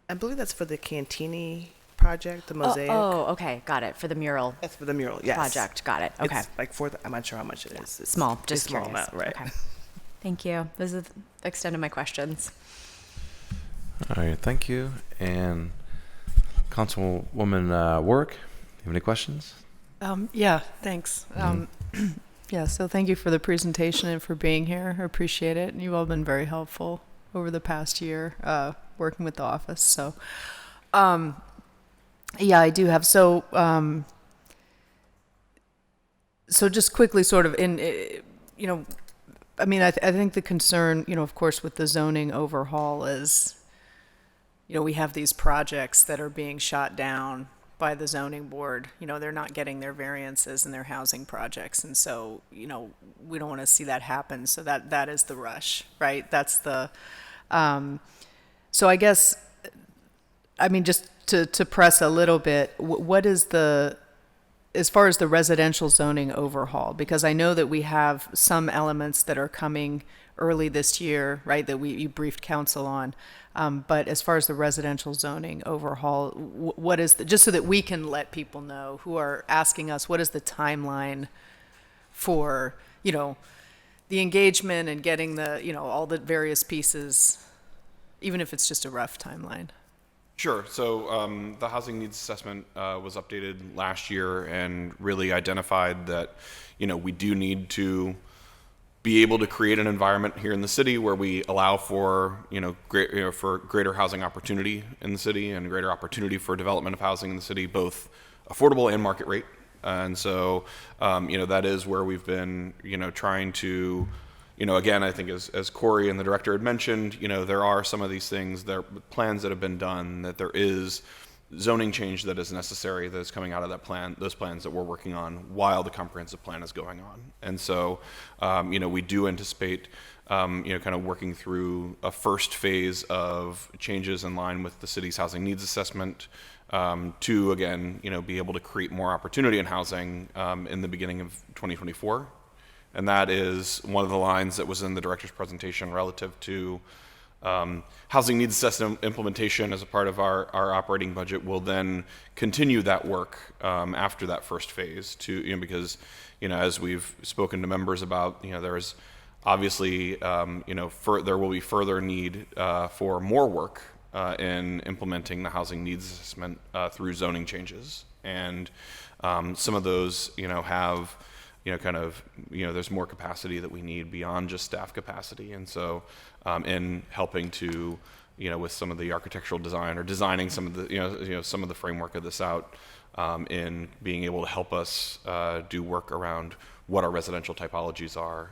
[SPEAKER 3] I believe that's for the Cantini project, the mosaic.
[SPEAKER 4] Oh, okay, got it. For the mural.
[SPEAKER 3] That's for the mural, yes.
[SPEAKER 4] Project, got it. Okay.
[SPEAKER 3] It's like I'm not sure how much it is. It's
[SPEAKER 4] small, just
[SPEAKER 3] a small
[SPEAKER 4] curious.
[SPEAKER 3] amount, right?
[SPEAKER 4] Okay. Thank you. Those are the extent of my questions.
[SPEAKER 1] All right, thank you. And Councilwoman Warwick, you have any questions?
[SPEAKER 11] Yeah, thanks. Yeah, so thank you for the presentation and for being here. I appreciate it. And you've all been very helpful over the past year working with the office. So, yeah, I do have. So just quickly, sort of I mean, I think the concern, of course, with the zoning overhaul is, we have these projects that are being shot down by the zoning board. They're not getting their variances in their housing projects. And so, we don't want to see that happen. So that is the rush, right? That's the, so I guess, I mean, just to press a little bit, what is as far as the residential zoning overhaul, because I know that we have some elements that are coming early this year, right, that you briefed council on. But as far as the residential zoning overhaul, what is just so that we can let people know who are asking us, what is the timeline for, the engagement and getting the, all the various pieces, even if it's just a rough timeline?
[SPEAKER 6] Sure. So the housing needs assessment was updated last year and really identified that, we do need to be able to create an environment here in the city where we allow for, for greater housing opportunity in the city and greater opportunity for development of housing in the city, both affordable and market rate. And so, that is where we've been, trying to, again, I think as Corey and the director had mentioned, there are some of these things, there are plans that have been done, that there is zoning change that is necessary that is coming out of that plan, those plans that we're working on while the comprehensive plan is going on. And so, we do anticipate, kind of working through a first phase of changes in line with the city's housing needs assessment, to again, be able to create more opportunity in housing in the beginning of 2024. And that is one of the lines that was in the director's presentation relative to housing needs assessment implementation as a part of our operating budget. Will then continue that work after that first phase to, because, as we've spoken to members about, there's obviously, there will be further need for more work in implementing the housing needs assessment through zoning changes. And some of those, have, there's more capacity that we need beyond just staff capacity. And so in helping to, with some of the architectural design or designing some of the, some of the framework of this out, in being able to help us do work around what our residential typologies are.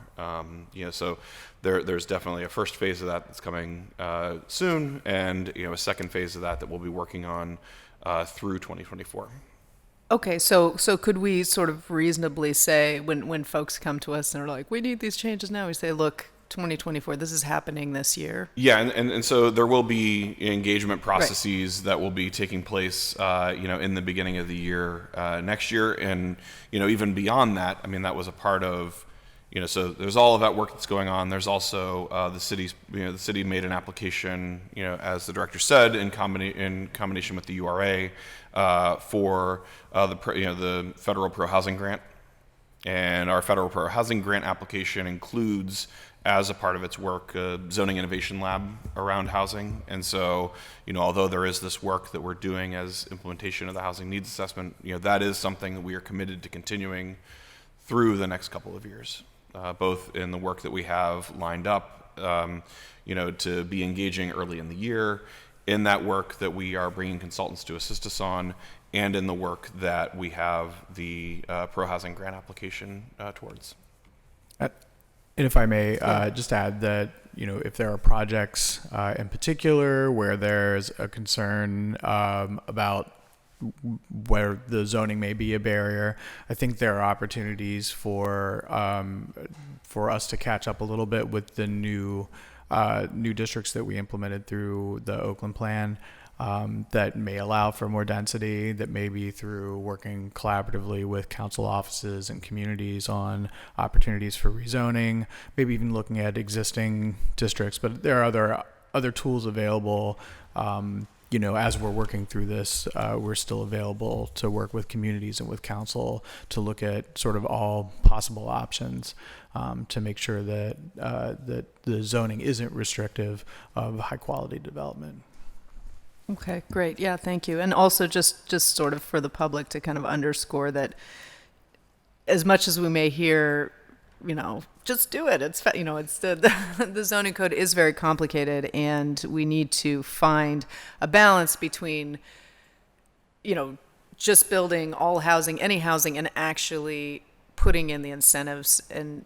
[SPEAKER 6] So there's definitely a first phase of that that's coming soon, and a second phase of that we'll be working on through 2024.
[SPEAKER 11] Okay, so could we sort of reasonably say when folks come to us and are like, we need these changes now, we say, look, 2024, this is happening this year?
[SPEAKER 6] Yeah, and so there will be engagement processes that will be taking place, in the beginning of the year next year, and even beyond that. I mean, that was a part of, so there's all of that work that's going on. There's also the city's, the city made an application, as the director said, in combination with the URA for the federal pro housing grant, and our federal pro housing grant application includes, as a part of its work, zoning innovation lab around housing. And so, although there is this work that we're doing as implementation of the housing needs assessment, that is something that we are committed to continuing through the next couple of years, both in the work that we have lined up, to be engaging early in the year, in that work that we are bringing consultants to assist us on, and in the work that we have the pro housing grant application towards.
[SPEAKER 5] And if I may just add that, if there are projects in particular where there's a concern about where the zoning may be a barrier, I think there are opportunities for us to catch up a little bit with the new districts that we implemented through the Oakland plan. That may allow for more density, that may be through working collaboratively with council offices and communities on opportunities for rezoning, maybe even looking at existing districts. But there are other tools available. As we're working through this, we're still available to work with communities and with council to look at sort of all possible options to make sure that the zoning isn't restrictive of high quality development.
[SPEAKER 11] Okay, great. Yeah, thank you. And also just sort of for the public to kind of underscore that as much as we may hear, just do it. It's, it's the zoning code is very complicated, and we need to find a balance between, just building all housing, any housing, and actually putting in the incentives and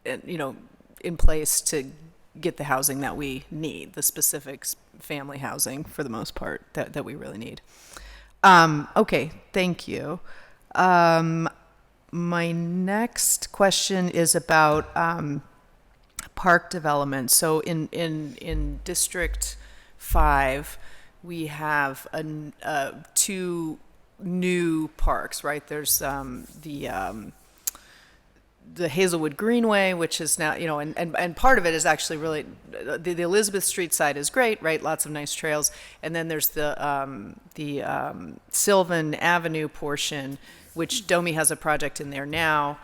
[SPEAKER 11] in place to get the housing that we need, the specific family housing for the most part that we really need. Okay, thank you. My next question is about park development. So in District 5, we have two new parks, right? There's the Hazelwood Greenway, which is now, and part of it is actually really, the Elizabeth Street side is great, right? Lots of nice trails. And then there's the Sylvan Avenue portion, which Domi has a project in there now.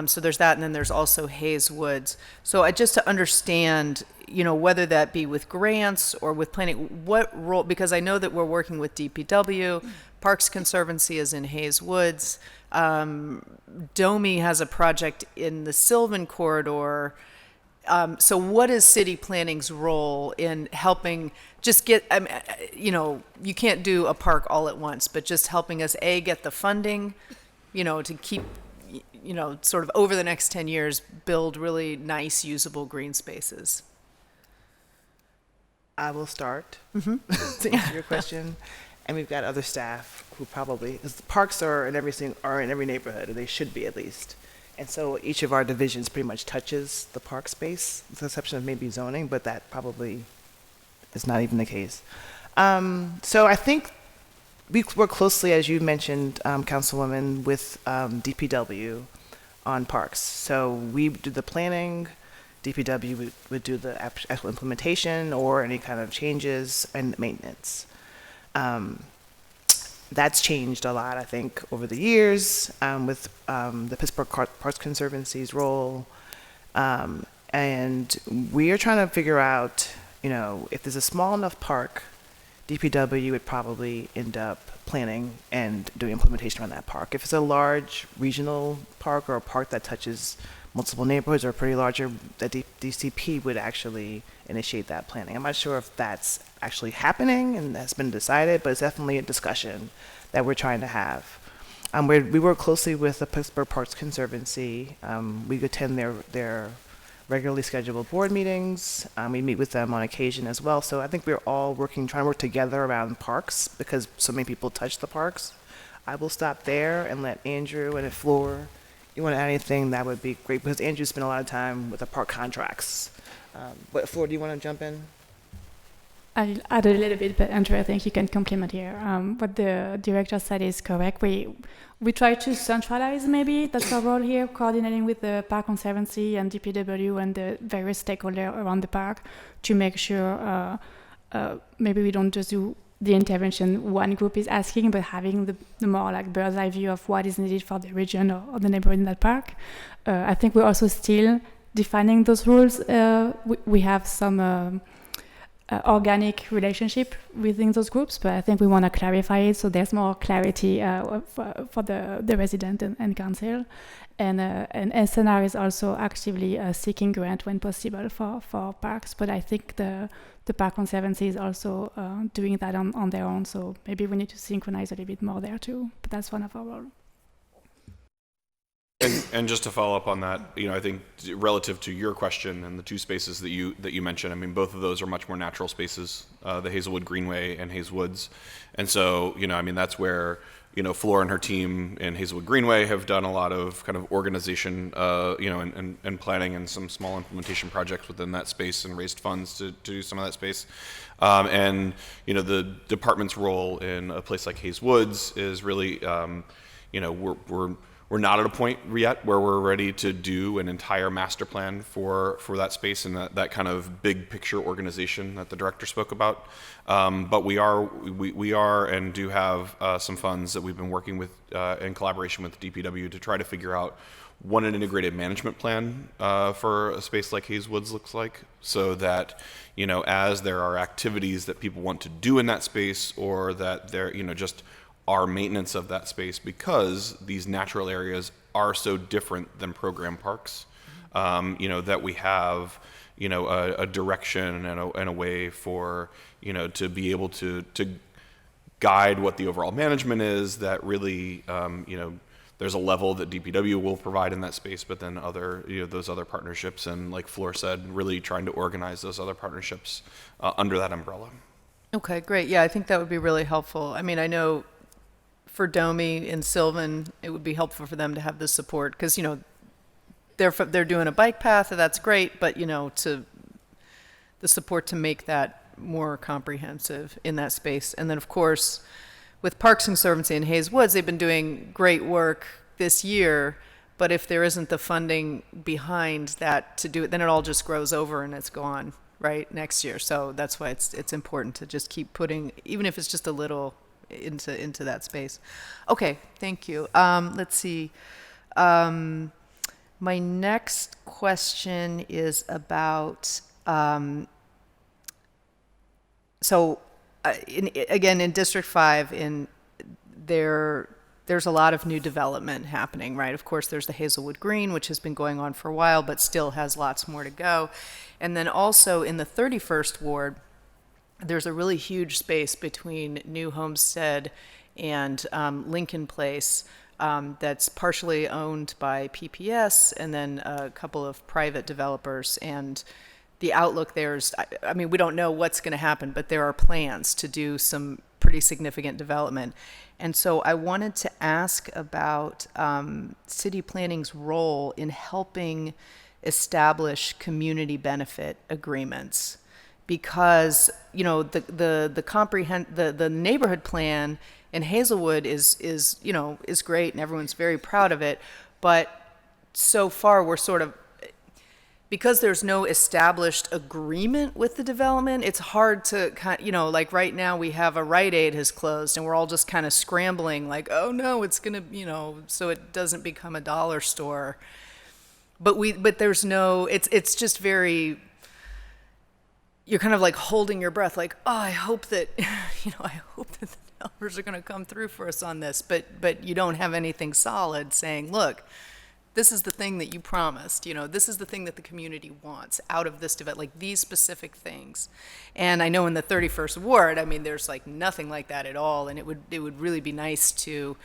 [SPEAKER 11] So there's that, and then there's also Hayes Woods. So just to understand, whether that be with grants or with planning, what role, because I know that we're working with DPW, Parks Conservancy is in Hayes Woods. Domi has a project in the Sylvan corridor. So what is city planning's role in helping just get, you can't do a park all at once, but just helping us, A, get the funding to keep, sort of over the next 10 years, build really nice, usable green spaces?
[SPEAKER 3] I will start to answer your question. And we've got other staff who probably, because the parks are in every neighborhood, or they should be at least. And so each of our divisions pretty much touches the park space, with the exception of maybe zoning, but that probably is not even the case. So I think we work closely, as you mentioned, Councilwoman, with DPW on parks. So we do the planning, DPW would do the actual implementation or any kind of changes and maintenance. That's changed a lot, I think, over the years with the Pittsburgh Parks Conservancy's role. And we are trying to figure out, if there's a small enough park, DPW would probably end up planning and doing implementation on that park. If it's a large regional park or a park that touches multiple neighborhoods or pretty larger, the DCP would actually initiate that planning. I'm not sure if that's actually happening and has been decided, but it's definitely a discussion that we're trying to have. We work closely with the Pittsburgh Parks Conservancy. We attend their regularly scheduled board meetings. We meet with them on occasion as well. So I think we're all trying to work together around parks because so many people touch the parks. I will stop there and let Andrew and Floor, you want to add anything, that would be great, because Andrew spent a lot of time with the park contracts. But Floor, do you want to jump in?
[SPEAKER 7] I'll add a little bit, but Andrew, I think you can complement here. What the director said is correct. We try to centralize, maybe, that's our role here, coordinating with the Park Conservancy and DPW and the various stakeholders around the park to make sure maybe we don't just do the intervention one group is asking, but having the more like bird's eye view of what is needed for the region or the neighborhood in that park. I think we're also still defining those rules. We have some organic relationship within those groups, but I think we want to clarify it so there's more clarity for the resident and council. And SNR is also actively seeking grant when possible for parks, but I think the Park Conservancy is also doing that on their own, so maybe we need to synchronize a little bit more there too, but that's one of our roles.
[SPEAKER 6] And just to follow up on that, I think relative to your question and the two spaces that you mentioned, I mean, both of those are much more natural spaces, the Hazelwood Greenway and Hayes Woods. And so, that's where, Flora and her team in Hazelwood Greenway have done a lot of kind of organization, and planning and some small implementation projects within that space and raised funds to do some of that space. And the department's role in a place like Hayes Woods is really, we're not at a point yet where we're ready to do an entire master plan for that space and that kind of big picture organization that the director spoke about. But we are and do have some funds that we've been working with in collaboration with DPW to try to figure out what an integrated management plan for a space like Hayes Woods looks like, so that as there are activities that people want to do in that space, or that they're just our maintenance of that space, because these natural areas are so different than program parks, that we have, a direction and a way for, to be able to guide what the overall management is, that really, there's a level that DPW will provide in that space, but then those other partnerships, and like Floor said, really trying to organize those other partnerships under that umbrella.
[SPEAKER 11] Okay, great. Yeah, I think that would be really helpful. I mean, I know for Domi and Sylvan, it would be helpful for them to have this support because, they're doing a bike path, and that's great, but, to the support to make that more comprehensive in that space. And then, of course, with Parks Conservancy in Hayes Woods, they've been doing great work this year, but if there isn't the funding behind that to do it, then it all just grows over and it's gone, right, next year. So that's why it's important to just keep putting, even if it's just a little, into that space. Okay, thank you. Let's see. My next question is about again in District 5 there's a lot of new development happening, right? Of course, there's the Hazelwood Green, which has been going on for a while, but still has lots more to go. And then also in the 31st Ward, there's a really huge space between New Homestead and Lincoln Place, that's partially owned by PPS and then a couple of private developers. And the outlook there is, I mean, we don't know what's going to happen, but there are plans to do some pretty significant development. And so I wanted to ask about city planning's role in helping establish community benefit agreements, because the neighborhood plan in Hazelwood is great and everyone's very proud of it, but so far we're sort of, because there's no established agreement with the development, it's hard to like right now we have a Rite Aid has closed and we're all just kind of scrambling like, oh no, it's gonna, so it doesn't become a dollar store. But there's no, it's just very, you're kind of like holding your breath like, oh, I hope that, I hope that the developers are gonna come through for us on this, but you don't have anything solid saying, look, this is the thing that you promised, this is the thing that the community wants out of this development, like these specific ththings. And I know in the 31st Ward, I mean, there's like nothing like that at all. And it would really be nice to,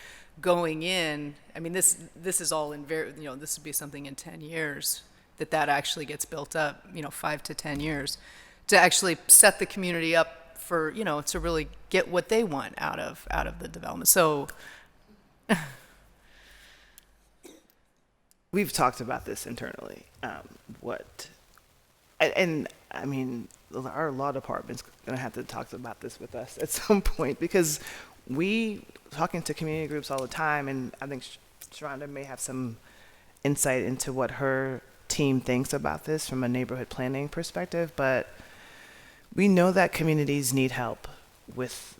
[SPEAKER 11] going in, I mean, this is all in this would be something in 10 years that actually gets built up, 5 to 10 years, to actually set the community up for, to really get what they want out of the development. So
[SPEAKER 3] we've talked about this internally. And I mean, our law department's going to have to talk about this with us at some point, because we talking to community groups all the time, and I think Sharonda may have some insight into what her team thinks about this from a neighborhood planning perspective, but we know that communities need help with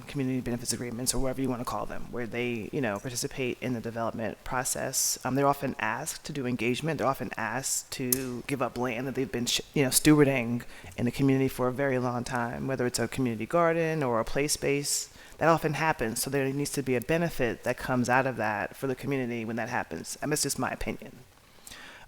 [SPEAKER 3] community benefits agreements, or whatever you want to call them, where they, participate in the development process. They're often asked to do engagement. They're often asked to give up land that they've been, stewarding in the community for a very long time, whether it's a community garden or a play space. That often happens. So there needs to be a benefit that comes out of that for the community when that happens. I mean, it's just my opinion.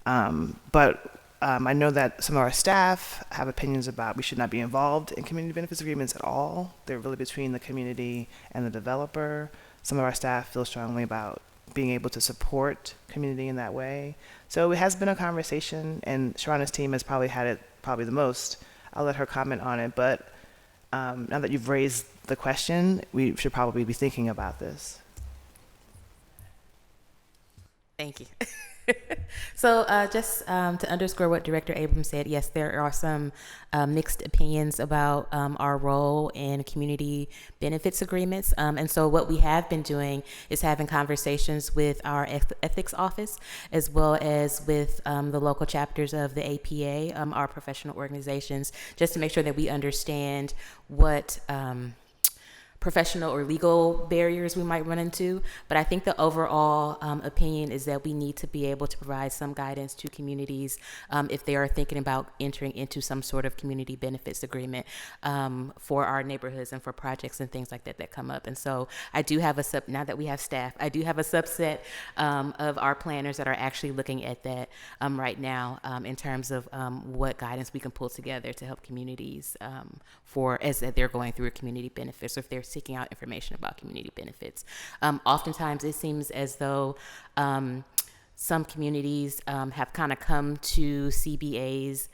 [SPEAKER 3] But I know that some of our staff have opinions about we should not be involved in community benefits agreements at all. They're really between the community and the developer. Some of our staff feel strongly about being able to support community in that way. So it has been a conversation, and Sharonda's team has probably had it the most. I'll let her comment on it, but now that you've raised the question, we should probably be thinking about this.
[SPEAKER 10] Thank you. So just to underscore what Director Abrams said, yes, there are some mixed opinions about our role in community benefits agreements. And so what we have been doing is having conversations with our ethics office, as well as with the local chapters of the APA, our professional organizations, just to make sure that we understand what professional or legal barriers we might run into. But I think the overall opinion is that we need to be able to provide some guidance to communities if they are thinking about entering into some sort of community benefits agreement for our neighborhoods and for projects and things like that come up. And so I do have now that we have staff, I do have a subset of our planners that are actually looking at that right now in terms of what guidance we can pull together to help communities as they're going through community benefits, or if they're seeking out information about community benefits. Oftentimes it seems as though some communities have kind of come to CBAs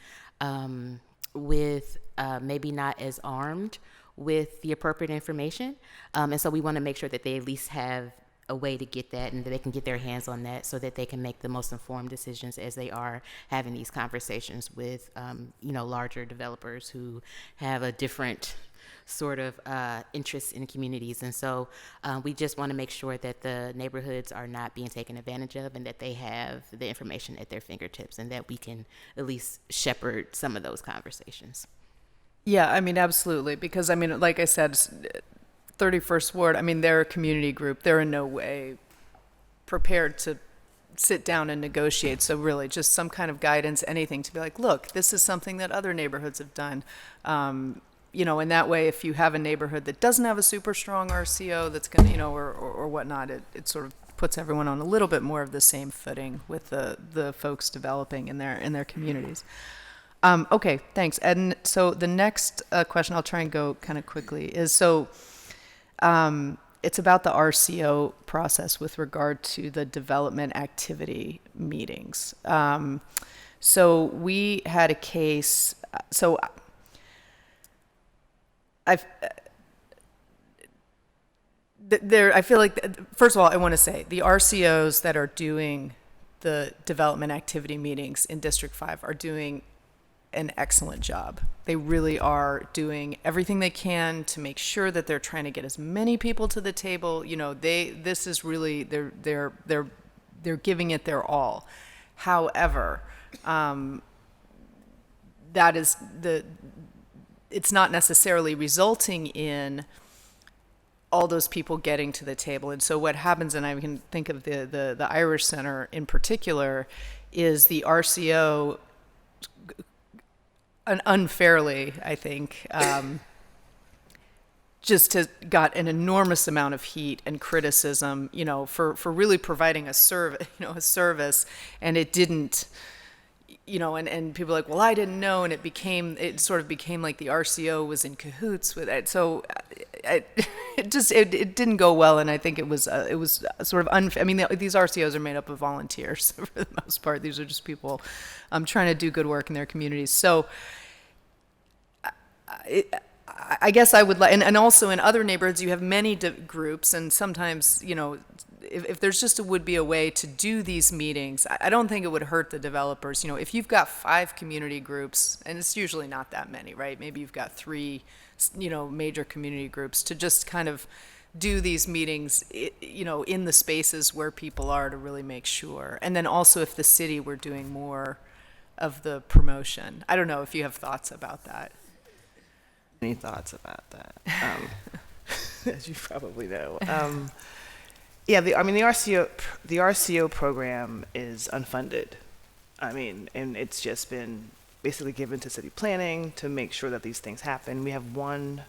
[SPEAKER 10] with maybe not as armed with the appropriate information. And so we want to make sure that they at least have a way to get that, and that they can get their hands on that, so that they can make the most informed decisions as they are having these conversations with larger developers who have a different sort of interests in communities. And so we just want to make sure that the neighborhoods are not being taken advantage of, and that they have the information at their fingertips, and that we can at least shepherd some of those conversations.
[SPEAKER 11] Yeah, I mean, absolutely. Because, I mean, like I said, 31st Ward, I mean, they're a community group. They're in no way prepared to sit down and negotiate. So really just some kind of guidance, anything to be like, look, this is something that other neighborhoods have done. In that way, if you have a neighborhood that doesn't have a super strong RCO that's going to, or whatnot, it sort of puts everyone on a little bit more of the same footing with the folks developing in their communities. Okay, thanks. And so the next question, I'll try and go kind of quickly, is it's about the RCO process with regard to the development activity meetings. So we had a case. So I've. There, I feel like, first of all, I want to say the RCOs that are doing the development activity meetings in District 5 are doing an excellent job. They really are doing everything they can to make sure that they're trying to get as many people to the table. You know, this is really, they're giving it their all. However, that is it's not necessarily resulting in all those people getting to the table. And so what happens, and I can think of the Irish Center in particular, is the RCO, unfairly, I think, just got an enormous amount of heat and criticism, you know, for really providing a service, and it didn't, you know, and people are like, well, I didn't know, and it sort of became like the RCO was in cahoots with it. So it didn't go well, and I think it was sort of unfair. I mean, these RCOs are made up of volunteers for the most part. These are just people trying to do good work in their communities. So I guess I would like, and also in other neighborhoods, you have many groups, and sometimes, you know, if there's just would be a way to do these meetings, I don't think it would hurt the developers. You know, if you've got 5 community groups, and it's usually not that many, right? Maybe you've got 3, you know, major community groups, to just kind of do these meetings, you know, in the spaces where people are, to really make sure. And then also if the city were doing more of the promotion. I don't know if you have thoughts about that.
[SPEAKER 3] Any thoughts about that? As you probably know. Yeah, the RCO program is unfunded. I mean, and it's just been basically given to city planning to make sure that these things happen. We have one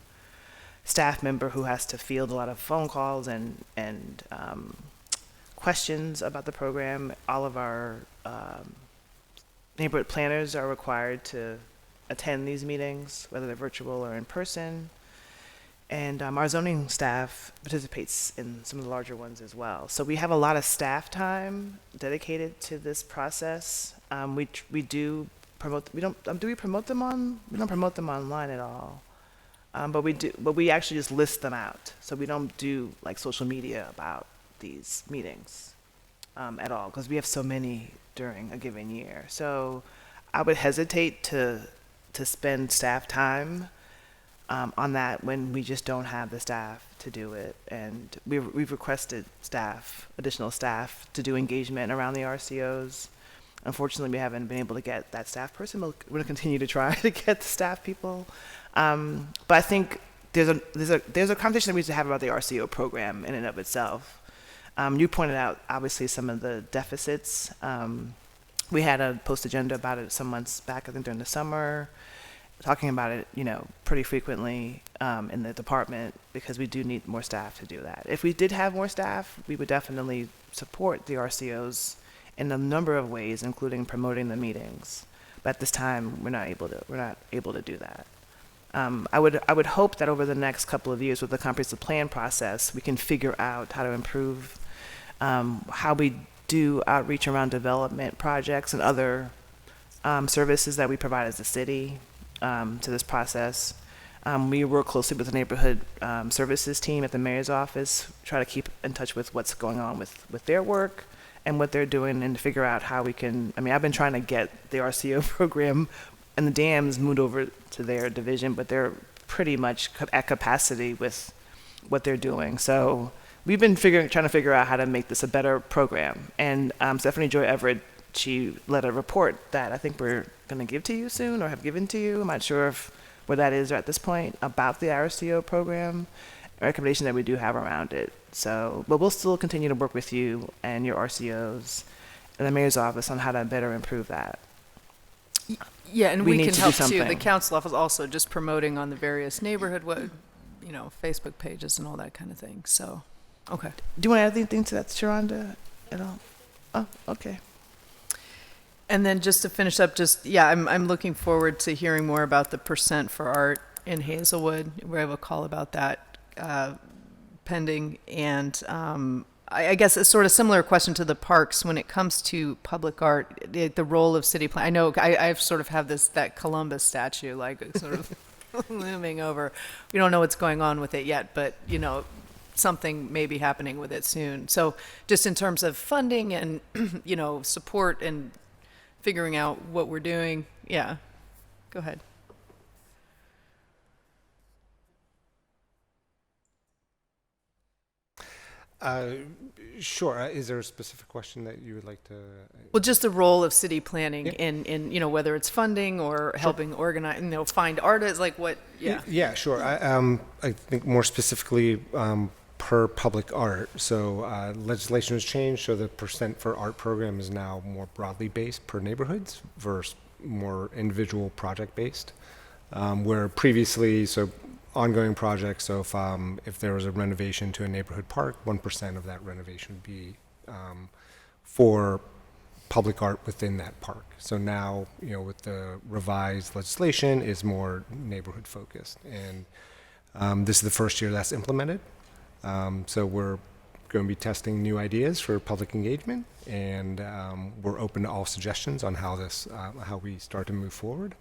[SPEAKER 3] staff member who has to field a lot of phone calls and questions about the program. All of our neighborhood planners are required to attend these meetings, whether they're virtual or in person. And our zoning staff participates in some of the larger ones as well. So we have a lot of staff time dedicated to this process. We do promote. We don't. Do we promote them on? We don't promote them online at all. But we do. But we actually just list them out. So we don't do like social media about these meetings at all, because we have so many during a given year. So I would hesitate to spend staff time on that when we just don't have the staff to do it. And we've requested additional staff to do engagement around the RCOs. Unfortunately, we haven't been able to get that staff person. We're going to continue to try to get the staff people. But I think there's a conversation that we need to have about the RCO program in and of itself. You pointed out, obviously, some of the deficits. We had a post agenda about it some months back, I think during the summer, talking about it, you know, pretty frequently in the department, because we do need more staff to do that. If we did have more staff, we would definitely support the RCOs in a number of ways, including promoting the meetings. But at this time, we're not able to do that. I would hope that over the next couple of years, with the comprehensive plan process, we can figure out how to improve how we do outreach around development projects and other services that we provide as a city to this process. We work closely with the neighborhood services team at the mayor's office, try to keep in touch with what's going on with their work and what they're doing, and to figure out how we can, I mean, I've been trying to get the RCO program and the dams moved over to their division, but they're pretty much at capacity with what they're doing. So we've been trying to figure out how to make this a better program. And Stephanie Joy Everett, she led a report that I think we're going to give to you soon, or have given to you. I'm not sure where that is at this point, about the RCO program, a recommendation that we do have around it. So, but we'll still continue to work with you and your RCOs and the mayor's office on how to better improve that.
[SPEAKER 11] Yeah, and
[SPEAKER 3] We
[SPEAKER 11] we
[SPEAKER 3] need
[SPEAKER 11] can
[SPEAKER 3] to do
[SPEAKER 11] help too.
[SPEAKER 3] something.
[SPEAKER 11] The council office also just promoting on the various neighborhood, Facebook pages and all that kind of thing. So, okay.
[SPEAKER 3] Do you want to add anything to that, Sharonda, at all? Oh, okay.
[SPEAKER 11] And then just to finish up, I'm looking forward to hearing more about the percent for art in Hazelwood. We have a call about that pending, and I guess a sort of similar question to the parks when it comes to public art, the role of city plan. I know I've sort of have that Columbus statue like sort of looming over. We don't know what's going on with it yet, but something may be happening with it soon. So just in terms of funding and support and figuring out what we're doing, yeah, go ahead.
[SPEAKER 8] Sure. Is there a specific question that you would like to?
[SPEAKER 11] Well, just the role of city planning in whether it's funding or helping organize, find artists, like what? Yeah.
[SPEAKER 8] Yeah, sure. I think more specifically per public art. So legislation has changed, so the percent for art program is now more broadly based per neighborhoods versus more individual project based. Where previously, so ongoing projects. So if there was a renovation to a neighborhood park, 1% of that renovation would be for public art within that park. So now, with the revised legislation, is more neighborhood focused, and this is the first year that's implemented. So we're going to be testing new ideas for public engagement, and we're open to all suggestions on how we start to move forward.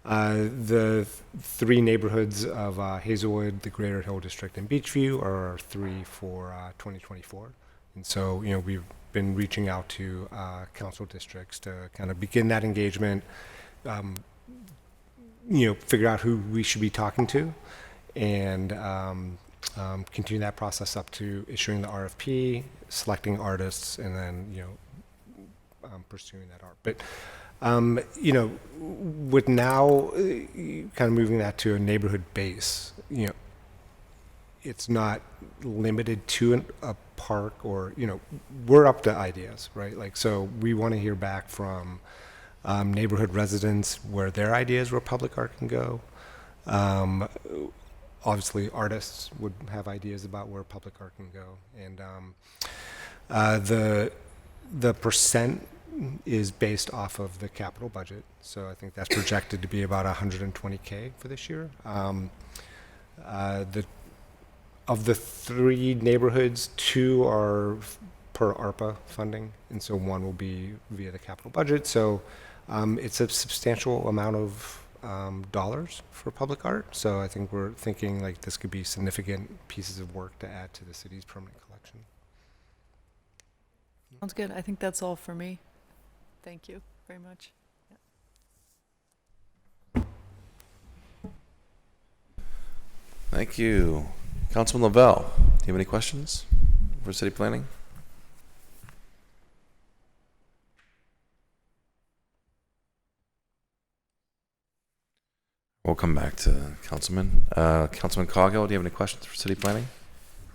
[SPEAKER 8] The three neighborhoods of Hazelwood, the Greater Hill District, and Beachview are our three for 2024. And so, we've been reaching out to council districts to kind of begin that engagement, figure out who we should be talking to, and continue that process up to issuing the RFP, selecting artists, and then, pursuing that art. But with now kind of moving that to a neighborhood base, it's not limited to a park or, we're up to ideas, right? Like, so we want to hear back from neighborhood residents where their ideas where public art can go. Obviously, artists would have ideas about where public art can go. And the percent is based off of the capital budget. So I think that's projected to be about $120K for this year. Of the three neighborhoods, two are per ARPA funding, and so one will be via the capital budget. So it's a substantial amount of dollars for public art. So I think we're thinking like this could be significant pieces of work to add to the city's permanent collection.
[SPEAKER 11] Sounds good. I think that's all for me. Thank you very much.
[SPEAKER 1] Thank you. Councilman Lavelle, do you have any questions for city planning? We'll come back to Councilman. Councilman Coghill, do you have any questions for city planning?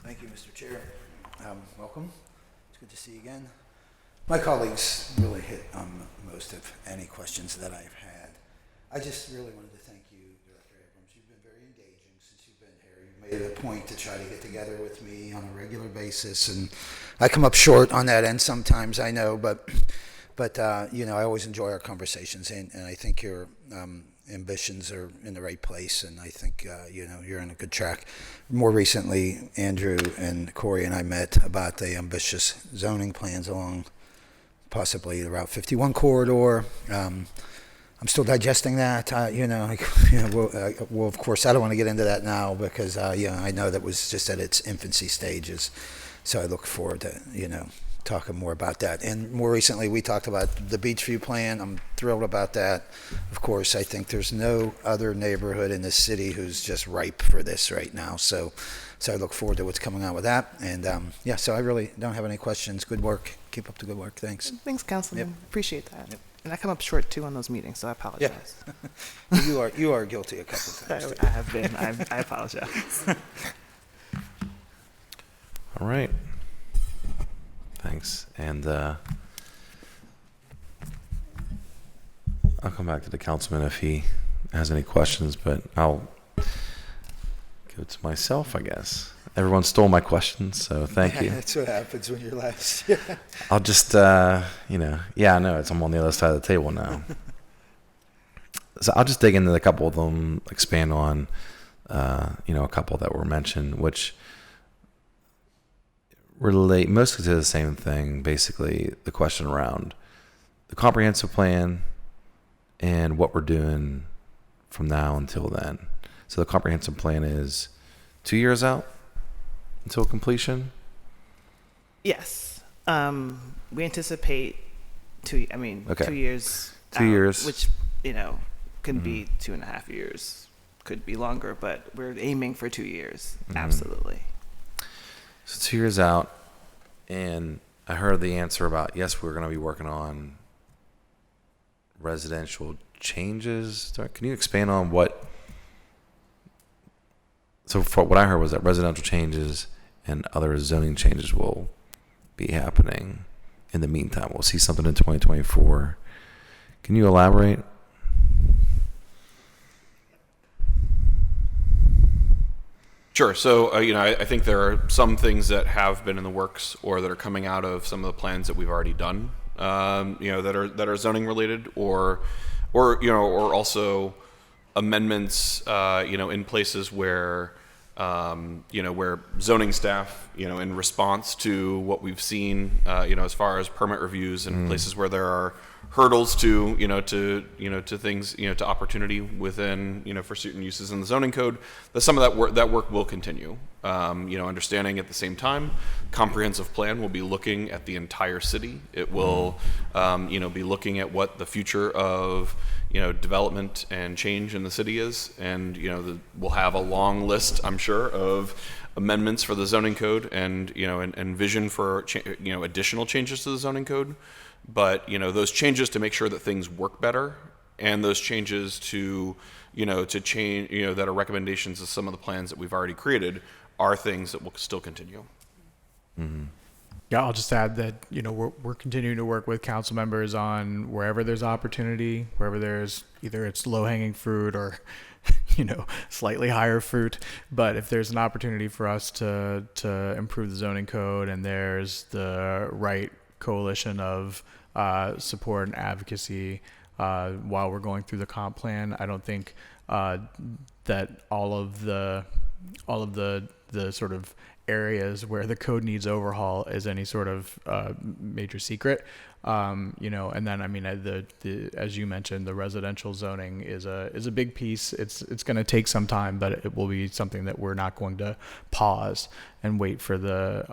[SPEAKER 12] Thank you, Mr. Chair. Welcome. It's good to see you again. My colleagues really hit on most of any questions that I've had. I just really wanted to thank you, Director Abrams. You've been very engaging since you've been here. You've made it a point to try to get together with me on a regular basis, and I come up short on that end sometimes, I know, but I always enjoy our conversations, and I think your ambitions are in the right place, and I think you're on a good track. More recently, Andrew and Corey and I met about the ambitious zoning plans along possibly the Route 51 corridor. I'm still digesting that. Well, of course, I don't want to get into that now because I know that was just at its infancy stages. So I look forward to talking more about that. And more recently, we talked about the Beachview plan. I'm thrilled about that. Of course, I think there's no other neighborhood in the city who's just ripe for this right now. So I look forward to what's coming out with that. And so I really don't have any questions. Good work. Keep up the good work. Thanks.
[SPEAKER 3] Thanks, Councilman.
[SPEAKER 12] Yep.
[SPEAKER 3] Appreciate that.
[SPEAKER 12] Yep.
[SPEAKER 3] And I come up short too on those meetings, so I apologize.
[SPEAKER 12] Yeah. You are guilty a couple of times.
[SPEAKER 3] I have been. I apologize.
[SPEAKER 1] All right. Thanks. And I'll come back to the councilman if he has any questions, but I'll give it to myself, I guess. Everyone stole my questions, so thank you.
[SPEAKER 12] That's what happens when you're last.
[SPEAKER 1] I'll just, I know I'm on the other side of the table now. So I'll just dig into a couple of them, expand on, a couple that were mentioned, which relate mostly to the same thing. Basically, the question around the comprehensive plan and what we're doing from now until then. So the comprehensive plan is 2 years out until completion.
[SPEAKER 3] Yes. We anticipate
[SPEAKER 1] Okay.
[SPEAKER 3] 2 years.
[SPEAKER 1] 2 years.
[SPEAKER 3] Which, could be 2.5 years, could be longer, but we're aiming for 2 years. Absolutely.
[SPEAKER 1] So 2 years out, and I heard the answer about, yes, we're going to be working on residential changes. Can you expand on what? So for what I heard was that residential changes and other zoning changes will be happening in the meantime. We'll see something in 2024. Can you elaborate?
[SPEAKER 6] Sure. So, I think there are some things that have been in the works or that are coming out of some of the plans that we've already done, that are zoning related, or also amendments, in places where, where zoning staff, in response to what we've seen, as far as permit reviews and places where there are hurdles to things, to opportunity within, for certain uses in the zoning code, that some of that work will continue. Understanding at the same time, comprehensive plan will be looking at the entire city. It will, be looking at what the future of, development and change in the city is. And, we'll have a long list, I'm sure, of amendments for the zoning code and, and vision for, additional changes to the zoning code. But, those changes to make sure that things work better, and those changes to, to change, that are recommendations of some of the plans that we've already created, are things that will still continue.
[SPEAKER 1] Mm-hmm.
[SPEAKER 5] Yeah, I'll just add that, we're continuing to work with council members on wherever there's opportunity, wherever there's either it's low-hanging fruit or, slightly higher fruit. But if there's an opportunity for us to improve the zoning code, and there's the right coalition of support and advocacy while we're going through the comp plan, I don't think that all of the sort of areas where the code needs overhaul is any sort of major secret. And then as you mentioned, the residential zoning is a big piece. It's going to take some time, but it will be something that we're not going to pause and wait for the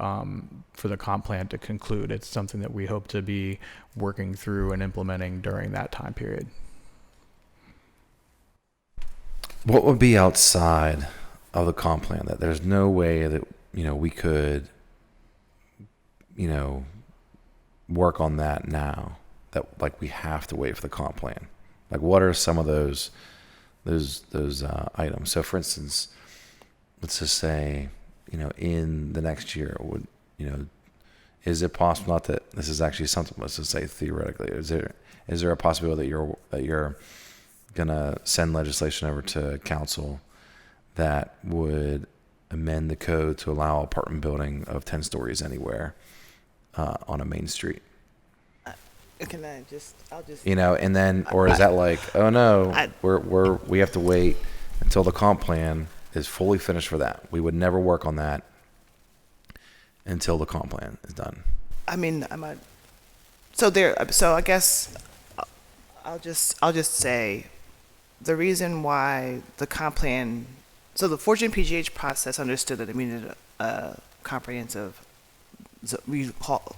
[SPEAKER 5] comp plan to conclude. It's something that we hope to be working through and implementing during that time period.
[SPEAKER 1] What would be outside of the comp plan that there's no way that we could work on that now, that like we have to wait for the comp plan? Like, what are some of those items? So for instance, let's just say in the next year, would is it possible, not that this is actually something, let's just say theoretically, is there a possibility that you're gonna send legislation over to council that would amend the code to allow apartment building of 10 stories anywhere on a main street?
[SPEAKER 3] I'll just.
[SPEAKER 1] And then, or is that like, oh no, we have to wait until the comp plan is fully finished for that. We would never work on that until the comp plan is done.
[SPEAKER 3] So I guess I'll just say the reason why the comp plan. So the Fortune PGH process understood that it needed a comprehensive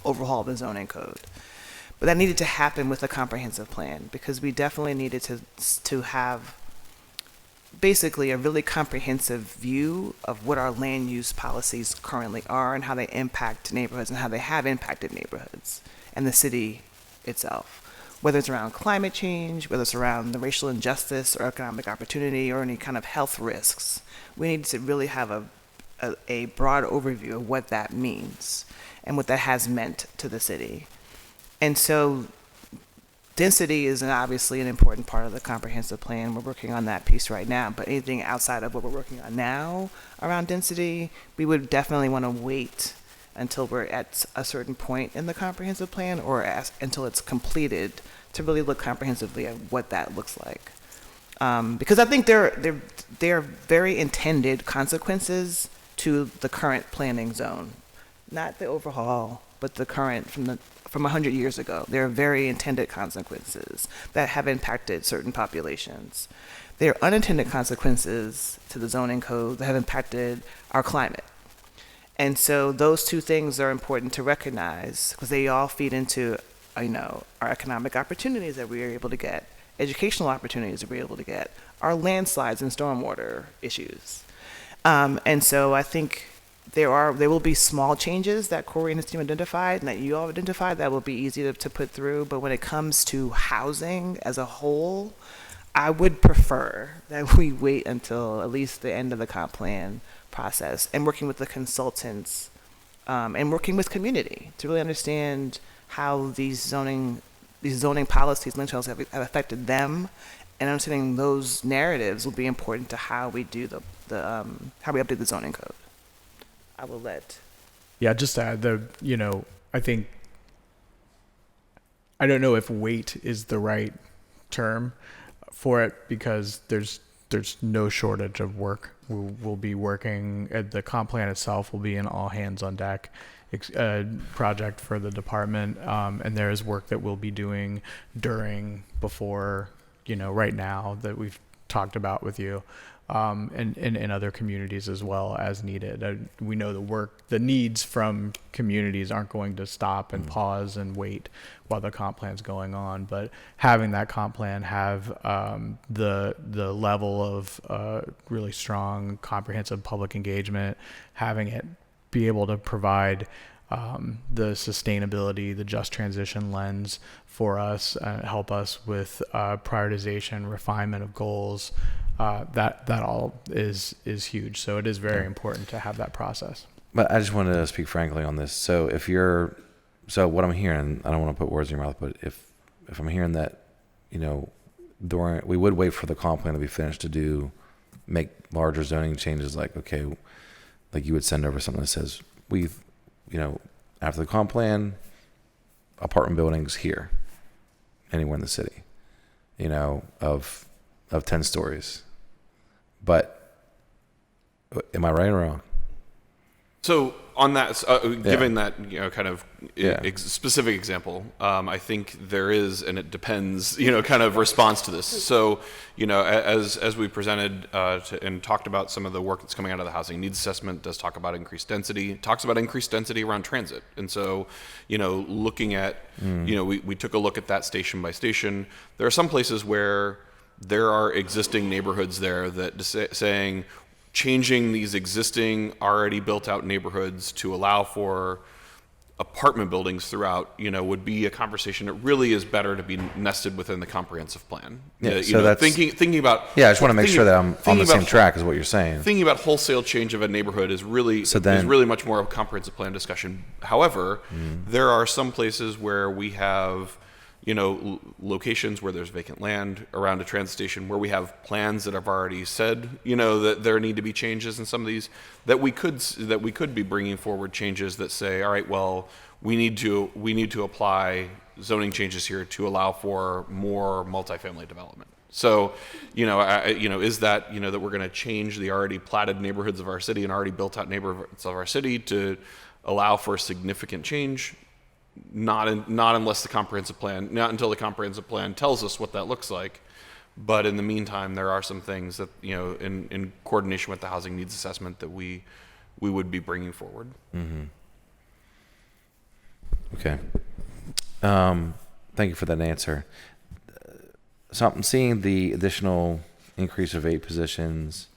[SPEAKER 3] overhaul of the zoning code. But that needed to happen with a comprehensive plan, because we definitely needed to have basically a really comprehensive view of what our land use policies currently are and how they impact neighborhoods and how they have impacted neighborhoods and the city itself. Whether it's around climate change, whether it's around the racial injustice or economic opportunity or any kind of health risks, we need to really have a broad overview of what that means and what that has meant to the city. And so density is obviously an important part of the comprehensive plan. We're working on that piece right now, but anything outside of what we're working on now around density, we would definitely want to wait until we're at a certain point in the comprehensive plan, or until it's completed, to really look comprehensively at what that looks like. Because I think there are very intended consequences to the current planning zone. not the overhaul, but the current from 100 years ago. There are very intended consequences that have impacted certain populations. There are unintended consequences to the zoning code that have impacted our climate. And so those two things are important to recognize because they all feed into, our economic opportunities that we are able to get, educational opportunities that we're able to get, our landslides and stormwater issues. And so I think there will be small changes that Corey and his team identified and that you all identified that will be easy to put through. But when it comes to housing as a whole, I would prefer that we wait until at least the end of the comp plan process and working with the consultants and working with community to really understand how these zoning policies, land trails have affected them, and understanding those narratives will be important to how we do how we update the zoning code. I will let.
[SPEAKER 5] Yeah, just to add I think, I don't know if wait is the right term for it because there's no shortage of work. We'll be working at the comp plan itself will be an all hands on deck project for the department. And there is work that we'll be doing before, right now that we've talked about with you. And in other communities as well as needed. We know the needs from communities aren't going to stop and pause and wait while the comp plan's going on. But having that comp plan have the level of really strong, comprehensive public engagement, having it be able to provide the sustainability, the just transition lens for us, help us with prioritization, refinement of goals. That all is huge. So it is very important to have that process.
[SPEAKER 1] But I just wanted to speak frankly on this. So so what I'm hearing, I don't want to put words in your mouth, but if I'm hearing that, we would wait for the comp plan to be finished to make larger zoning changes, like you would send over something that says after the comp plan, apartment buildings here, anywhere in the city, of 10 stories. But am I right or wrong?
[SPEAKER 6] So on that, given that kind of specific example, I think there is, and it depends, kind of response to this. So as we presented and talked about some of the work that's coming out of the housing needs assessment, does talk about increased density, talks about increased density around transit, and so looking at we took a look at that station by station. There are some places where there are existing neighborhoods there that saying changing these existing already built out neighborhoods to allow for apartment buildings throughout, would be a conversation that really is better to be nested within the comprehensive plan.
[SPEAKER 1] Yeah, so that's
[SPEAKER 6] thinking about.
[SPEAKER 1] Yeah, I just want to make sure that I'm on the same track as what you're saying.
[SPEAKER 6] Thinking about wholesale change of a neighborhood is really much more of a comprehensive plan discussion. However, there are some places where we have locations where there's vacant land around a transit station, where we have plans that have already said, that there need to be changes in some of these, that we could be bringing forward changes that say, all right, well, we need to apply zoning changes here to allow for more multifamily development. So, is that, that we're going to change the already platted neighborhoods of our city and already built out neighborhoods of our city to allow for significant change? Not until the comprehensive plan tells us what that looks like. But in the meantime, there are some things that, in coordination with the housing needs assessment that we would be bringing forward.
[SPEAKER 1] Mm-hmm. Okay. Thank you for that answer. So I'm seeing the additional increase of 8 positions,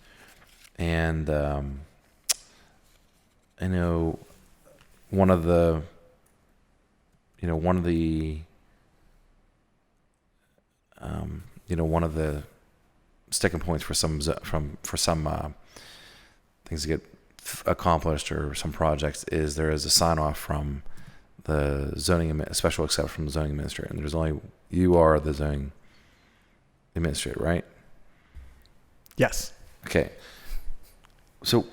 [SPEAKER 1] and I know one of the sticking points for some things to get accomplished or some projects is there is a sign off from the special exception from the zoning administrator, and you are the zoning administrator, right?
[SPEAKER 5] Yes.
[SPEAKER 1] Okay. So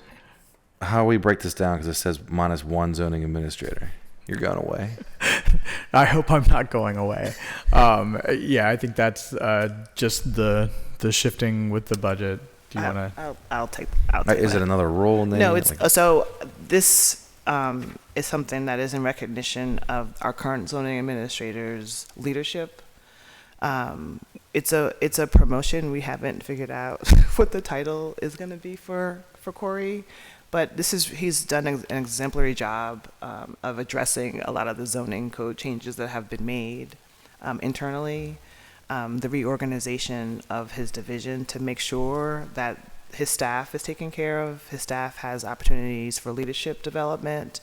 [SPEAKER 1] how we break this down, because it says -1 zoning administrator. You're going away.
[SPEAKER 5] I hope I'm not going away. I think that's just the shifting with the budget. Do you want to?
[SPEAKER 3] I'll take.
[SPEAKER 1] Is it another role name?
[SPEAKER 3] No, it's so this is something that is in recognition of our current zoning administrator's leadership. It's a promotion. We haven't figured out what the title is going to be for Corey, but he's done an exemplary job of addressing a lot of the zoning code changes that have been made internally, the reorganization of his division to make sure that his staff is taken care of. His staff has opportunities for leadership development.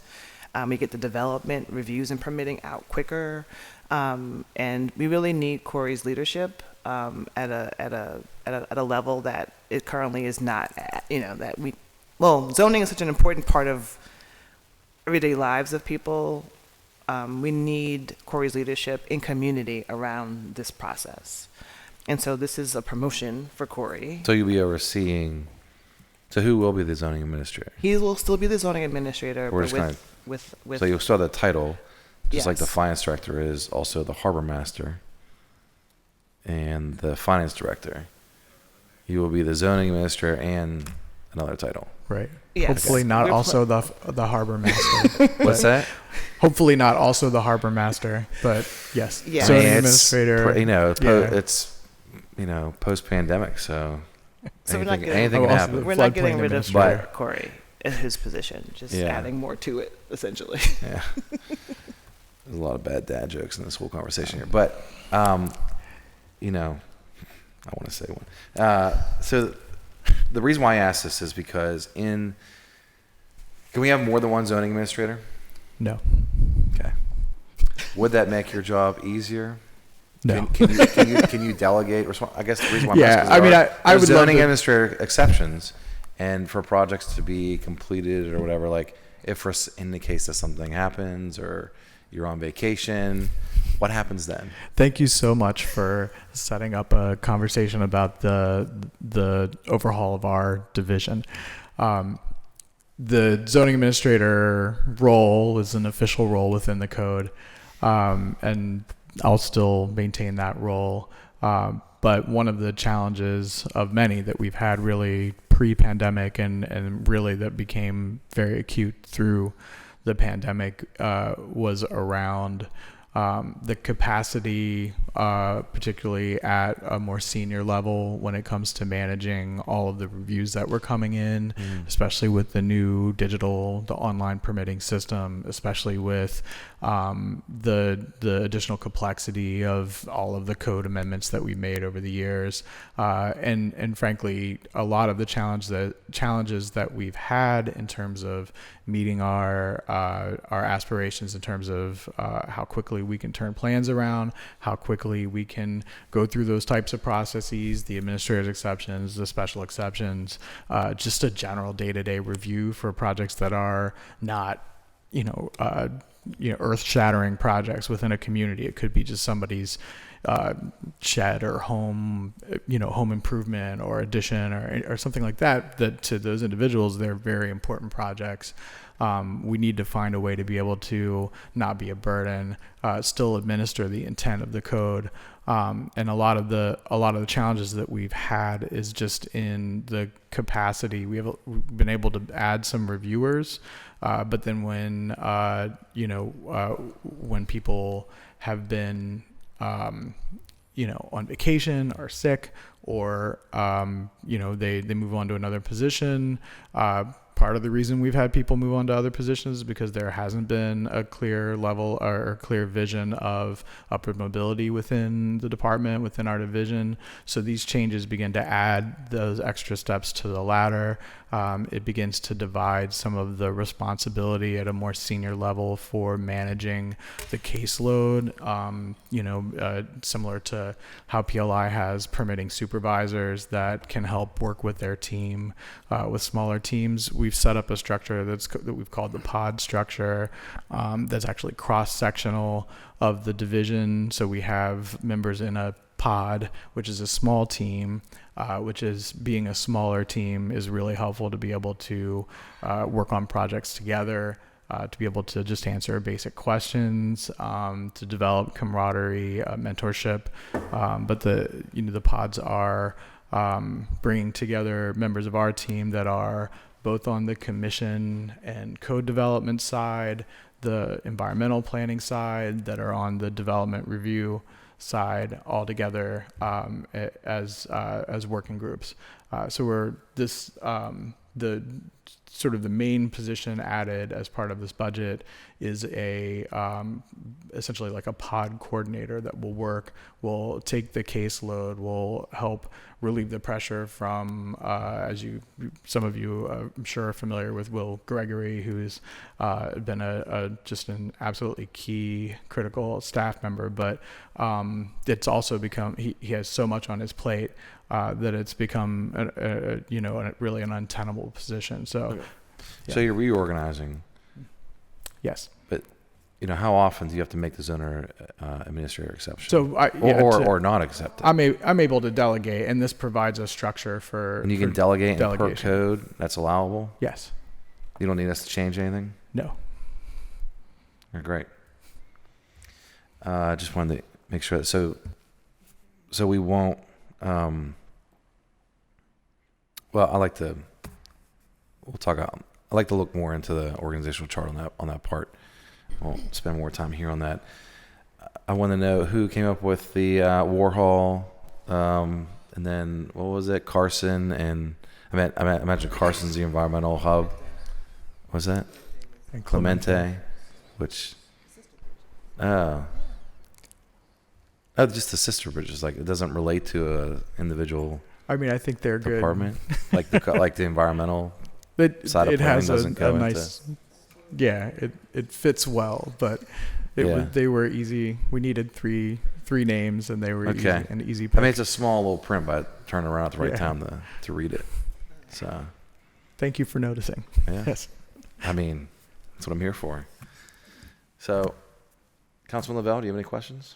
[SPEAKER 3] We get the development reviews and permitting out quicker. And we really need Corey's leadership at a level that it currently is not at, zoning is such an important part of everyday lives of people. We need Corey's leadership in community around this process. And so this is a promotion for Corey.
[SPEAKER 1] So you'll be overseeing. So who will be the zoning administrator?
[SPEAKER 3] He will still be the zoning administrator,
[SPEAKER 1] We're
[SPEAKER 3] but
[SPEAKER 1] just
[SPEAKER 3] with
[SPEAKER 1] So you'll still have the title, just like the
[SPEAKER 3] Yes.
[SPEAKER 1] finance director is also the harbor master and the finance director. You will be the zoning administrator and another title.
[SPEAKER 5] Right.
[SPEAKER 3] Yes.
[SPEAKER 5] Hopefully not
[SPEAKER 3] We're
[SPEAKER 5] also the harbor master.
[SPEAKER 1] What's that?
[SPEAKER 5] Hopefully not also the harbor master, but yes.
[SPEAKER 3] Yeah.
[SPEAKER 5] Zoning
[SPEAKER 1] It's
[SPEAKER 5] administrator.
[SPEAKER 1] it's post-pandemic, so
[SPEAKER 3] So we're not
[SPEAKER 1] anything,
[SPEAKER 3] getting-
[SPEAKER 1] anything
[SPEAKER 5] Oh,
[SPEAKER 1] can
[SPEAKER 5] also
[SPEAKER 1] happen.
[SPEAKER 3] We're not getting
[SPEAKER 5] Floodplain
[SPEAKER 3] rid of
[SPEAKER 5] administrator.
[SPEAKER 3] Corey in his position, just
[SPEAKER 1] Yeah.
[SPEAKER 3] adding more to it, essentially.
[SPEAKER 1] Yeah. There's a lot of bad dad jokes in this whole conversation here, but I want to say one. So the reason why I asked this is because can we have more than one zoning administrator?
[SPEAKER 5] No.
[SPEAKER 1] Okay. Would that make your job easier?
[SPEAKER 5] No.
[SPEAKER 1] Can you delegate? I guess the reason why I'm
[SPEAKER 5] Yeah,
[SPEAKER 1] asking is
[SPEAKER 5] I mean,
[SPEAKER 1] there
[SPEAKER 5] I
[SPEAKER 1] are
[SPEAKER 5] would love
[SPEAKER 1] zoning
[SPEAKER 5] to-
[SPEAKER 1] administrator exceptions, and for projects to be completed or whatever, like if in the case that something happens or you're on vacation, what happens then?
[SPEAKER 5] Thank you so much for setting up a conversation about the overhaul of our division. The zoning administrator role is an official role within the code, and I'll still maintain that role. But one of the challenges of many that we've had really pre-pandemic and really that became very acute through the pandemic was around the capacity, particularly at a more senior level when it comes to managing all of the reviews that were coming in, especially with the new the online permitting system, especially with the additional complexity of all of the code amendments that we made over the years, and frankly, a lot of the challenges that we've had in terms of meeting our aspirations in terms of how quickly we can turn plans around, how quickly we can go through those types of processes, the administrative exceptions, the special exceptions, just a general day-to-day review for projects that are not, earth-shattering projects within a community. It could be just somebody's shed or home improvement or addition or something like that. That to those individuals, they're very important projects. We need to find a way to be able to not be a burden, still administer the intent of the code. And a lot of the challenges that we've had is just in the capacity. We've been able to add some reviewers, but then when people have been on vacation or sick, or they move on to another position. Part of the reason we've had people move on to other positions is because there hasn't been a clear level or clear vision of upward mobility within the department, within our division. So these changes begin to add those extra steps to the ladder. It begins to divide some of the responsibility at a more senior level for managing the caseload, similar to how PLI has permitting supervisors that can help work with their team. With smaller teams, we've set up a structure that we've called the pod structure, that's actually cross-sectional of the division. So we have members in a pod, which is a small team, which is being a smaller team is really helpful to be able to work on projects together, to be able to just answer basic questions, to develop camaraderie, mentorship. But the pods are bringing together members of our team that are both on the commission and code development side, the environmental planning side, that are on the development review side, all together as working groups. So we're the sort of the main position added as part of this budget is a essentially like a pod coordinator that will take the caseload, will help relieve the pressure from, some of you I'm sure are familiar with Will Gregory, who's been just an absolutely key critical staff member, but it's also become, he has so much on his plate that it's become really an untenable position. So,
[SPEAKER 1] okay. So you're reorganizing.
[SPEAKER 5] Yes.
[SPEAKER 1] But how often do you have to make the zoner administrator exception?
[SPEAKER 5] So
[SPEAKER 1] or not accept it?
[SPEAKER 5] I'm able to delegate, and this provides a structure for.
[SPEAKER 1] And you can delegate in per code. That's allowable.
[SPEAKER 5] Yes.
[SPEAKER 1] You don't need us to change anything.
[SPEAKER 5] No.
[SPEAKER 1] Great. I just wanted to make sure that so we won't. Well, I like to look more into the organizational chart on that part. Won't spend more time here on that. I want to know who came up with the Warhol, and then what was it? Carson, and I imagine Carson's the environmental hub. What was that?
[SPEAKER 5] And
[SPEAKER 1] Clemente, which just the sister bridges. Like, it doesn't relate to a individual.
[SPEAKER 5] I mean, I think they're
[SPEAKER 1] department.
[SPEAKER 5] good.
[SPEAKER 1] like the environmental side of
[SPEAKER 5] it
[SPEAKER 1] planning
[SPEAKER 5] has
[SPEAKER 1] doesn't go
[SPEAKER 5] nice.
[SPEAKER 1] into.
[SPEAKER 5] Yeah, it fits well, but they were easy. We needed three names, and they were easy pick.
[SPEAKER 1] I mean, it's a small little print, but turn around at the right time to read it. So,
[SPEAKER 5] thank you for noticing.
[SPEAKER 1] Yeah.
[SPEAKER 5] Yes.
[SPEAKER 1] I mean, that's what I'm here for. So, Councilman Lavelle, do you have any questions?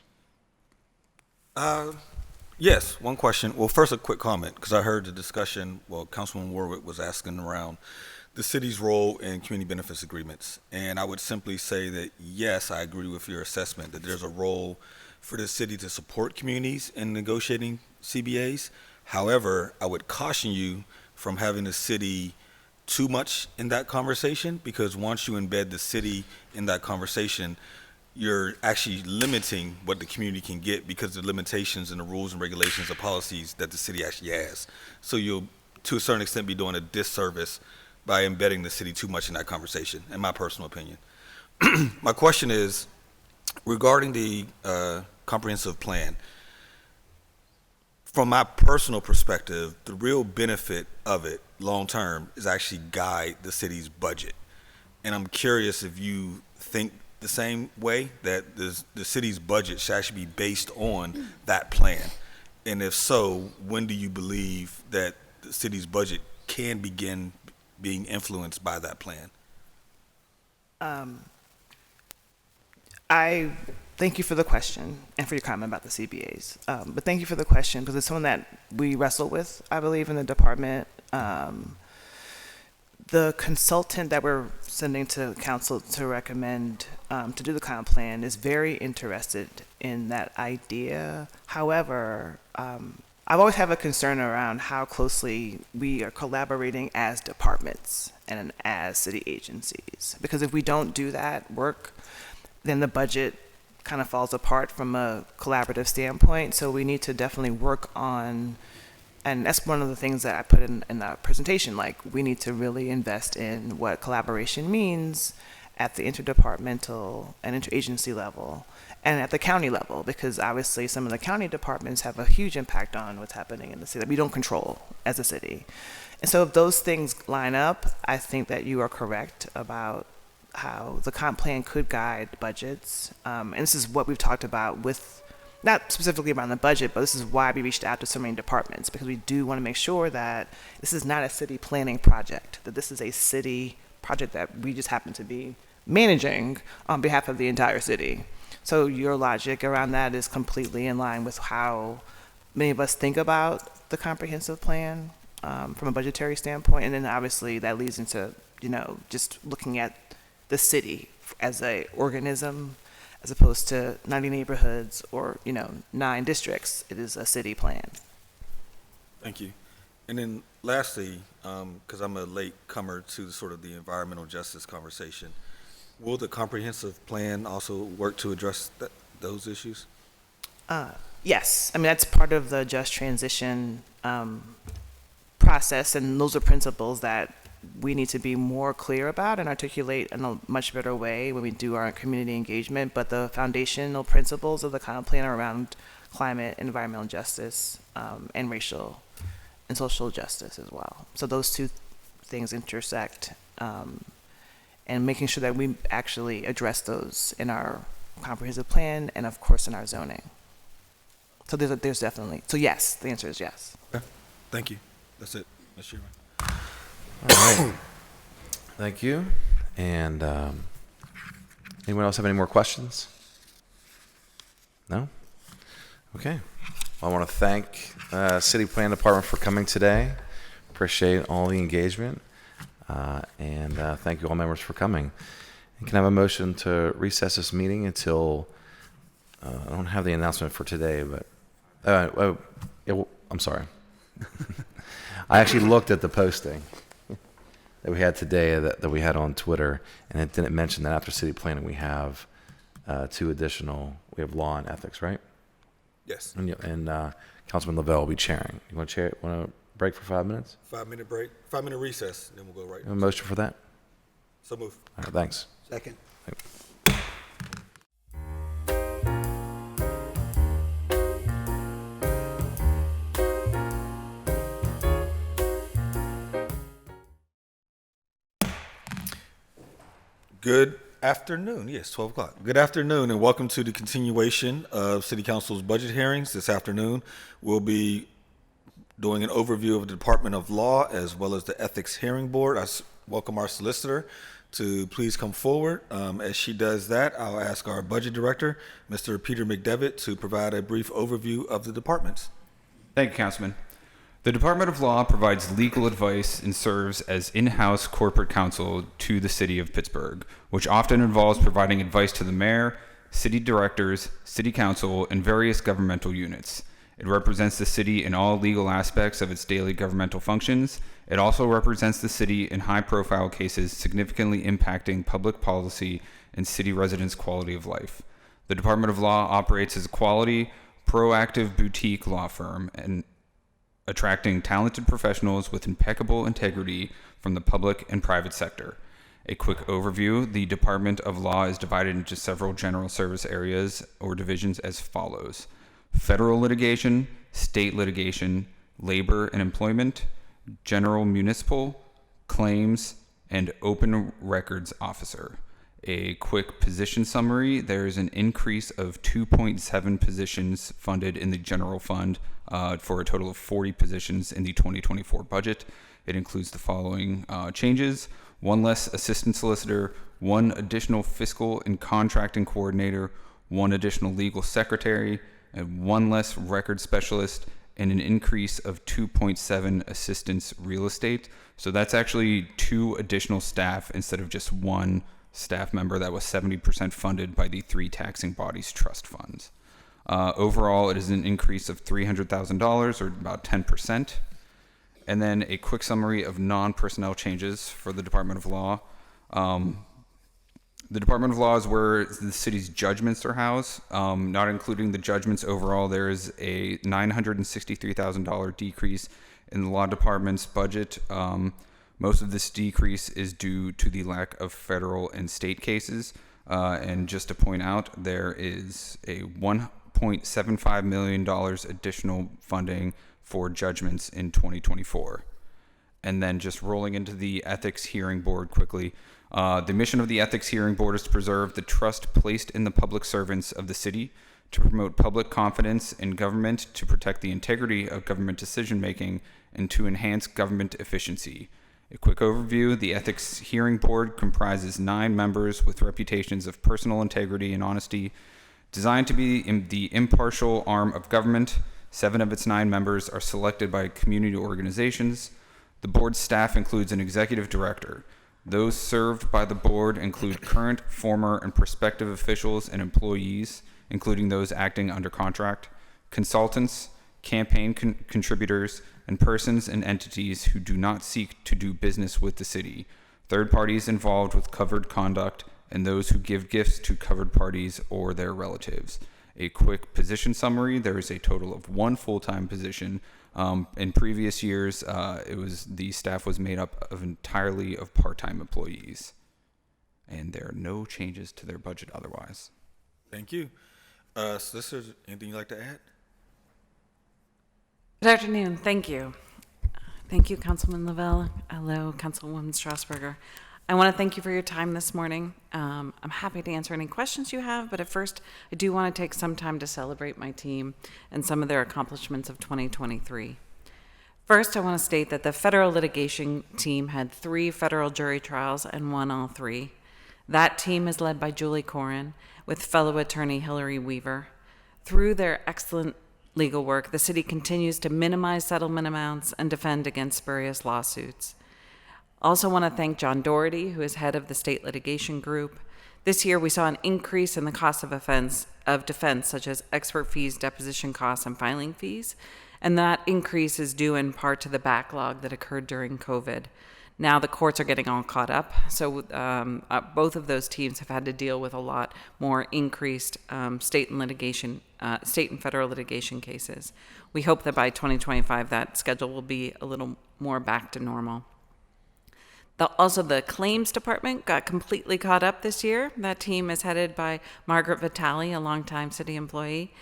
[SPEAKER 13] Yes, one question. Well, first a quick comment, because I heard the discussion, Councilman Warwick was asking around the city's role in community benefits agreements. And I would simply say that, yes, I agree with your assessment that there's a role for the city to support communities in negotiating CBAs. However, I would caution you from having the city too much in that conversation, because once you embed the city in that conversation, you're actually limiting what the community can get because of the limitations and the rules and regulations and policies that the city actually has. So you'll, to a certain extent, be doing a disservice by embedding the city too much in that conversation, in my personal opinion. My question is, regarding the comprehensive plan, from my personal perspective, the real benefit of it long-term is actually guide the city's budget. And I'm curious if you think the same way, that the city's budget should actually be based on that plan. And if so, when do you believe that the city's budget can begin being influenced by that plan?
[SPEAKER 3] I thank you for the question and for your comment about the CBAs. But thank you for the question, because it's something that we wrestle with, I believe, in the department. The consultant that we're sending to council to recommend to do the comp plan is very interested in that idea. However, I've always have a concern around how closely we are collaborating as departments and as city agencies. Because if we don't do that work, then the budget kind of falls apart from a collaborative standpoint. So we need to definitely work on, and that's one of the things that I put in that presentation, like we need to really invest in what collaboration means at the interdepartmental and interagency level and at the county level, because obviously some of the county departments have a huge impact on what's happening in the city that we don't control as a city. And so if those things line up, I think that you are correct about how the comp plan could guide budgets. And this is what we've talked about with, not specifically around the budget, but this is why we reached out to so many departments, because we do want to make sure that this is not a city planning project, that this is a city project that we just happen to be managing on behalf of the entire city. So your logic around that is completely in line with how many of us think about the comprehensive plan from a budgetary standpoint. And then obviously that leads into, just looking at the city as a organism, as opposed to 90 neighborhoods or 9 districts. It is a city plan.
[SPEAKER 13] Thank you. And then lastly, because I'm a late comer to sort of the environmental justice conversation, will the comprehensive plan also work to address those issues?
[SPEAKER 3] Yes, I mean, that's part of the just transition process, and those are principles that we need to be more clear about and articulate in a much better way when we do our community engagement. But the foundational principles of the comp plan are around climate, environmental justice, and racial and social justice as well. So those two things intersect, and making sure that we actually address those in our comprehensive plan and of course in our zoning. So there's definitely, so yes, the answer is yes.
[SPEAKER 13] Okay. Thank you. That's it, Mr. Chairman.
[SPEAKER 1] All right. Thank you. And anyone else have any more questions? No? Okay. Well, I want to thank City Plan Department for coming today. Appreciate all the engagement. And thank you all members for coming. And can I have a motion to recess this meeting until, I don't have the announcement for today, but, I'm sorry. I actually looked at the posting that we had today that we had on Twitter, and it didn't mention that after city planning we have two additional, we have law and ethics, right?
[SPEAKER 13] Yes.
[SPEAKER 1] And Councilman Lavelle will be chairing. You want to break for 5 minutes?
[SPEAKER 13] 5-minute break, 5-minute recess, then we'll go right.
[SPEAKER 1] You have a motion for that?
[SPEAKER 13] So move.
[SPEAKER 1] All right, thanks.
[SPEAKER 12] Second.
[SPEAKER 13] Good afternoon. Yes, 12 o'clock. Good afternoon, and welcome to the continuation of City Council's budget hearings. This afternoon, we'll be doing an overview of the Department of Law as well as the Ethics Hearing Board. I welcome our solicitor to please come forward. As she does that, I'll ask our budget director, Mr. Peter McDevitt, to provide a brief overview of the departments.
[SPEAKER 2] Thank you, Councilman. The Department of Law provides legal advice and serves as in-house corporate counsel to the City of Pittsburgh, which often involves providing advice to the mayor, city directors, city council, and various governmental units. It represents the city in all legal aspects of its daily governmental functions. It also represents the city in high-profile cases significantly impacting public policy and city residents' quality of life. The Department of Law operates as a quality, proactive boutique law firm and attracting talented professionals with impeccable integrity from the public and private sector. A quick overview: the Department of Law is divided into several general service areas or divisions as follows: federal litigation, state litigation, labor and employment, general municipal, claims, and open records officer. A quick position summary: there is an increase of 2.7 positions funded in the general fund for a total of 40 positions in the 2024 budget. It includes the following changes: 1 less assistant solicitor, 1 additional fiscal and contracting coordinator, 1 additional legal secretary, and 1 less record specialist, and an increase of 2.7 assistants real estate. So that's actually 2 additional staff instead of just 1 staff member that was 70% funded by the 3 taxing bodies trust funds. Overall, it is an increase of $300,000 or about 10%. And then a quick summary of non-personnel changes for the Department of Law. The Department of Law is where the city's judgments are housed. Not including the judgments overall, there is a $963,000 decrease in the law department's budget. Most of this decrease is due to the lack of federal and state cases. And just to point out, there is a $1.75 million additional funding for judgments in 2024. And then just rolling into the Ethics Hearing Board quickly. The mission of the Ethics Hearing Board is to preserve the trust placed in the public servants of the city, to promote public confidence in government, to protect the integrity of government decision-making, and to enhance government efficiency. A quick overview: the Ethics Hearing Board comprises 9 members with reputations of personal integrity and honesty, designed to be the impartial arm of government. 7 of its 9 members are selected by community organizations. The board's staff includes an executive director. Those served by the board include current, former, and prospective officials and employees, including those acting under contract, consultants, campaign contributors, and persons and entities who do not seek to do business with the city, third parties involved with covered conduct, and those who give gifts to covered parties or their relatives. A quick position summary: there is a total of 1 full-time position. In previous years, the staff was made up of entirely of part-time employees, and there are no changes to their budget otherwise.
[SPEAKER 13] Thank you. Solicitors, anything you'd like to add?
[SPEAKER 14] Good afternoon. Thank you. Thank you, Councilman Lavelle. Hello, Councilwoman Strasburger. I want to thank you for your time this morning. I'm happy to answer any questions you have, but at first, I do want to take some time to celebrate my team and some of their accomplishments of 2023. First, I want to state that the federal litigation team had 3 federal jury trials and won all 3. That team is led by Julie Corin with fellow attorney Hillary Weaver. Through their excellent legal work, the city continues to minimize settlement amounts and defend against spurious lawsuits. Also want to thank John Doherty, who is head of the state litigation group. This year, we saw an increase in the cost of defense, such as expert fees, deposition costs, and filing fees, and that increase is due in part to the backlog that occurred during COVID. Now the courts are getting all caught up, so both of those teams have had to deal with a lot more increased state and federal litigation cases. We hope that by 2025 that schedule will be a little more back to normal. Also, the claims department got completely caught up this year. That team is headed by Margaret Vitale, a longtime city employee.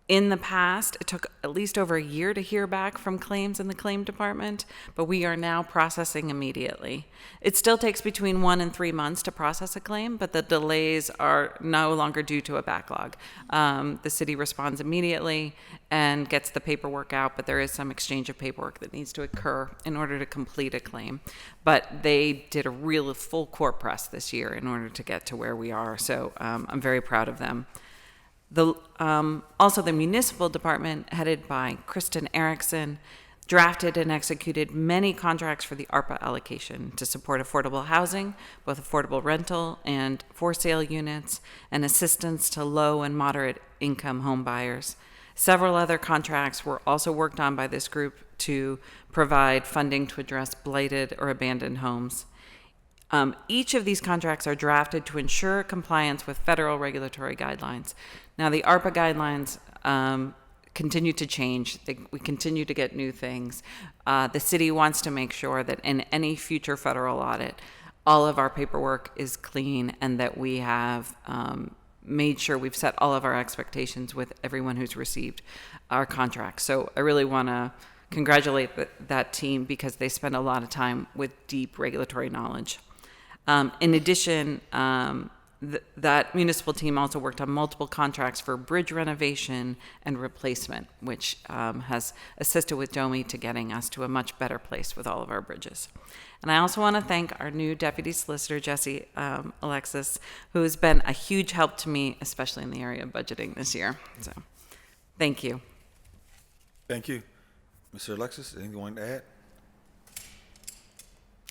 [SPEAKER 14] In the past, it took at least over a year to hear back from claims in the claim department, but we are now processing immediately. It still takes between 1 and 3 months to process a claim, but the delays are no longer due to a backlog. The city responds immediately and gets the paperwork out, but there is some exchange of paperwork that needs to occur in order to complete a claim. But they did a real full court press this year in order to get to where we are, so I'm very proud of them. Also, the municipal department, headed by Kristen Erickson, drafted and executed many contracts for the ARPA allocation to support affordable housing, both affordable rental and for sale units, and assistance to low and moderate income home buyers. Several other contracts were also worked on by this group to provide funding to address blighted or abandoned homes. Each of these contracts are drafted to ensure compliance with federal regulatory guidelines. Now, the ARPA guidelines continue to change. We continue to get new things. The city wants to make sure that in any future federal audit, all of our paperwork is clean and that we have made sure we've set all of our expectations with everyone who's received our contracts. So I really want to congratulate that team because they spend a lot of time with deep regulatory knowledge. In addition, that municipal team also worked on multiple contracts for bridge renovation and replacement, which has assisted with DOMI to getting us to a much better place with all of our bridges. And I also want to thank our new Deputy Solicitor, Jesse Alexis, who has been a huge help to me, especially in the area of budgeting this year. So, thank you.
[SPEAKER 13] Thank you. Mr. Alexis, anything you want to add?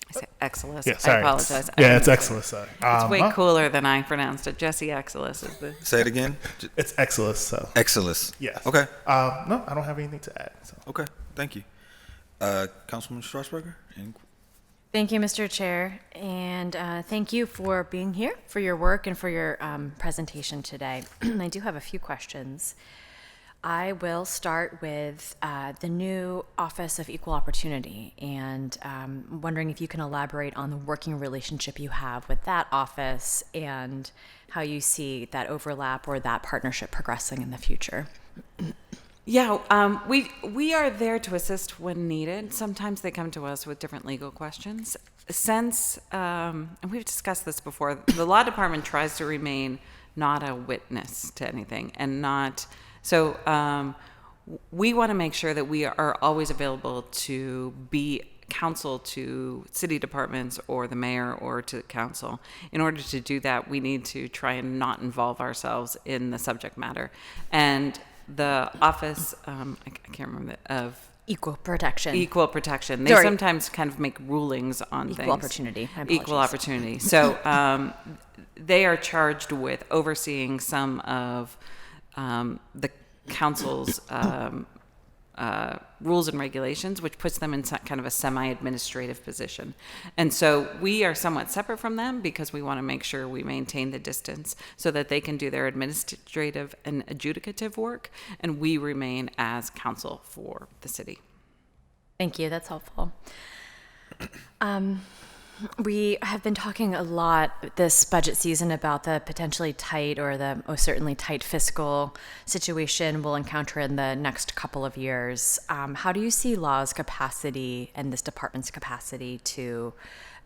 [SPEAKER 14] I say Exelis.
[SPEAKER 5] Yeah, sorry.
[SPEAKER 14] I apologize.
[SPEAKER 5] Yeah, it's Exelis. Sorry.
[SPEAKER 14] It's way cooler than I pronounced it. Jesse Exelis is the.
[SPEAKER 13] Say it again.
[SPEAKER 5] It's Exelis. So.
[SPEAKER 13] Exelis.
[SPEAKER 5] Yes.
[SPEAKER 13] Okay.
[SPEAKER 5] No, I don't have anything to add. So.
[SPEAKER 13] Okay. Thank you. Councilman Strasburger?
[SPEAKER 4] Thank you, Mr. Chair, and thank you for being here, for your work, and for your presentation today. I do have a few questions. I will start with the new Office of Equal Opportunity, and wondering if you can elaborate on the working relationship you have with that office and how you see that overlap or that partnership progressing in the future.
[SPEAKER 14] Yeah, we are there to assist when needed. Sometimes they come to us with different legal questions. Since, and we've discussed this before, the law department tries to remain not a witness to anything and not, so we want to make sure that we are always available to be counsel to city departments or the mayor or to council. In order to do that, we need to try and not involve ourselves in the subject matter. And the office, I can't remember, of
[SPEAKER 4] Equal Protection.
[SPEAKER 14] Equal Protection. They sometimes kind of make rulings on things.
[SPEAKER 4] Equal Opportunity.
[SPEAKER 14] Equal Opportunity. So they are charged with overseeing some of the council's rules and regulations, which puts them in kind of a semi-administrative position. And so we are somewhat separate from them because we want to make sure we maintain the distance so that they can do their administrative and adjudicative work, and we remain as counsel for the city.
[SPEAKER 4] Thank you. That's helpful. We have been talking a lot this budget season about the potentially tight, or the most certainly tight, fiscal situation we'll encounter in the next couple of years. How do you see law's capacity and this department's capacity to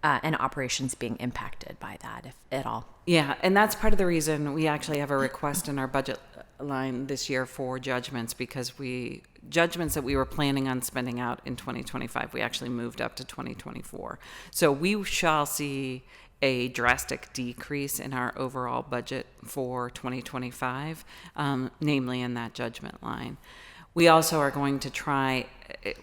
[SPEAKER 4] and operations being impacted by that, if at all?
[SPEAKER 14] Yeah, and that's part of the reason we actually have a request in our budget line this year for judgments, because judgments that we were planning on spending out in 2025, we actually moved up to 2024. So we shall see a drastic decrease in our overall budget for 2025, namely in that judgment line. We also are going to try,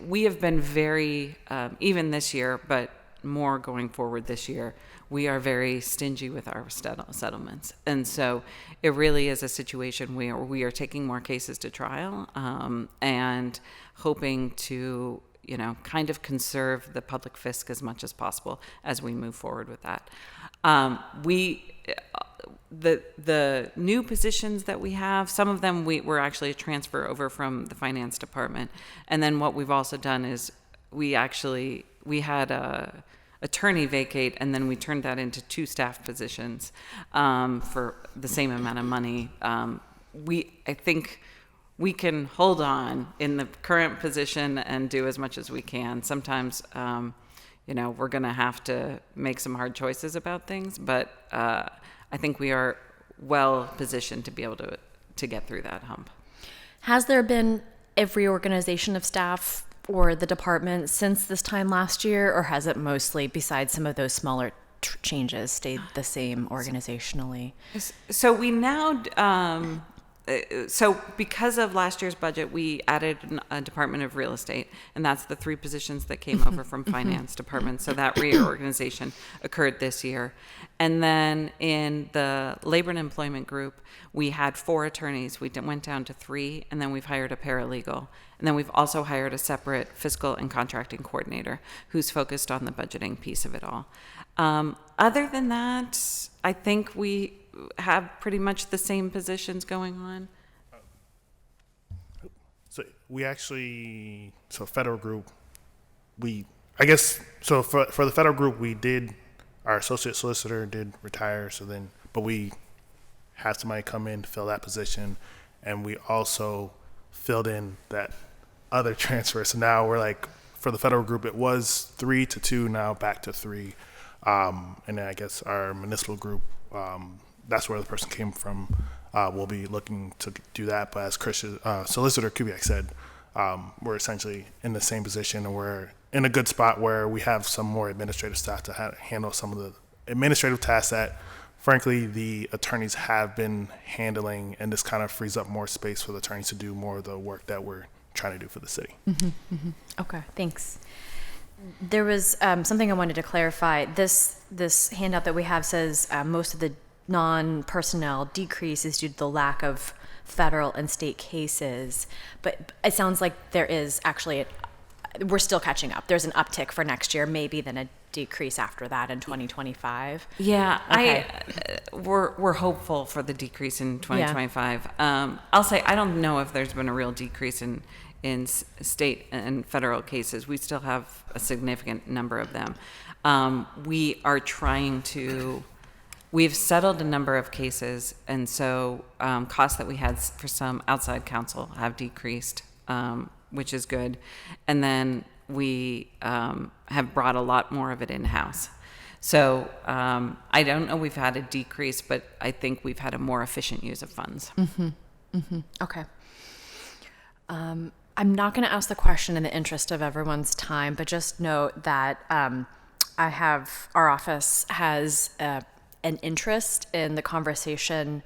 [SPEAKER 14] we have been very, even this year, but more going forward this year, we are very stingy with our settlements. And so it really is a situation where we are taking more cases to trial and hoping to, kind of conserve the public fisc as much as possible as we move forward with that. The new positions that we have, some of them were actually a transfer over from the finance department. And then what we've also done is we had a attorney vacate, and then we turned that into 2 staff positions for the same amount of money. I think we can hold on in the current position and do as much as we can. Sometimes, we're going to have to make some hard choices about things, but I think we are well positioned to be able to get through that hump.
[SPEAKER 4] Has there been a reorganization of staff or the department since this time last year, or has it mostly, besides some of those smaller changes, stayed the same organizationally?
[SPEAKER 14] So we now, because of last year's budget, we added a Department of Real Estate, and that's the 3 positions that came over from Finance Department. So that reorganization occurred this year. And then in the Labor and Employment Group, we had 4 attorneys. We went down to 3, and then we've hired a paralegal. And then we've also hired a separate fiscal and contracting coordinator who's focused on the budgeting piece of it all. Other than that, I think we have pretty much the same positions going on.
[SPEAKER 15] So we actually, federal group, for the federal group, our associate solicitor did retire, but we had somebody come in to fill that position, and we also filled in that other transfer. So now we're for the federal group, it was 3 to 2, now back to 3. And then I guess our municipal group, that's where the person came from. We'll be looking to do that. But as Solicitor Kubiak said, we're essentially in the same position, and we're in a good spot where we have some more administrative staff to handle some of the administrative tasks that, frankly, the attorneys have been handling, and this kind of frees up more space for the attorneys to do more of the work that we're trying to do for the city.
[SPEAKER 4] Okay, thanks. There was something I wanted to clarify. This handout that we have says most of the non-personnel decrease is due to the lack of federal and state cases, but it sounds like there is actually we're still catching up. There's an uptick for next year, maybe then a decrease after that in 2025.
[SPEAKER 14] Yeah,
[SPEAKER 4] okay.
[SPEAKER 14] We're hopeful for the decrease in 2025. I'll say I don't know if there's been a real decrease in state and federal cases. We still have a significant number of them. We've settled a number of cases, and so costs that we had for some outside counsel have decreased, which is good. And then we have brought a lot more of it in-house. So I don't know we've had a decrease, but I think we've had a more efficient use of funds.
[SPEAKER 4] Okay. I'm not going to ask the question in the interest of everyone's time, but just note that our office has an interest in the conversation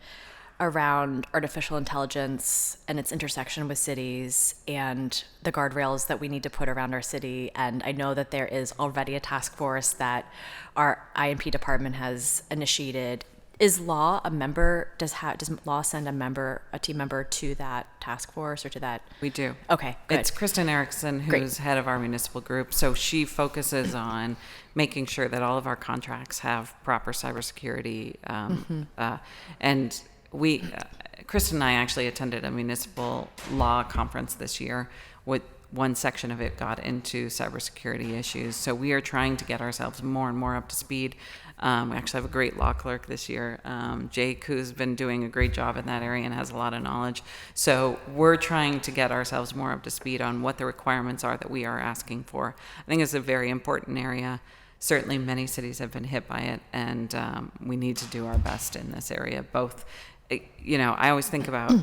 [SPEAKER 4] around artificial intelligence and its intersection with cities and the guardrails that we need to put around our city. And I know that there is already a task force that our INP department has initiated Is law a member? Does law send a team member to that task force or to that?
[SPEAKER 14] We do.
[SPEAKER 4] Okay, good.
[SPEAKER 14] It's Kristen Erickson, who's head of our municipal group. So she focuses on making sure that all of our contracts have proper cybersecurity. And Kristen and I actually attended a municipal law conference this year. With one section of it got into cybersecurity issues. So we are trying to get ourselves more and more up to speed. We actually have a great law clerk this year, Jake, who's been doing a great job in that area and has a lot of knowledge. So we're trying to get ourselves more up to speed on what the requirements are that we are asking for. I think it's a very important area. Certainly many cities have been hit by it, and we need to do our best in this area. Both, I always think about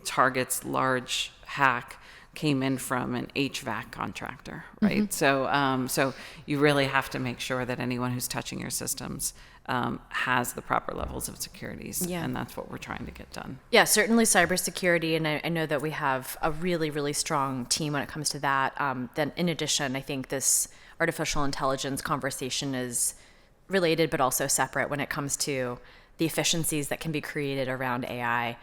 [SPEAKER 14] Target's large hack came in from an HVAC contractor, right?
[SPEAKER 4] Mm-hmm.
[SPEAKER 14] So you really have to make sure that anyone who's touching your systems has the proper levels of securities, and that's what we're trying to get done.
[SPEAKER 4] Yeah, certainly cybersecurity, and I know that we have a really, really strong team when it comes to that. Then in addition, I think this artificial intelligence conversation is related but also separate when it comes to the efficiencies that can be created around AI.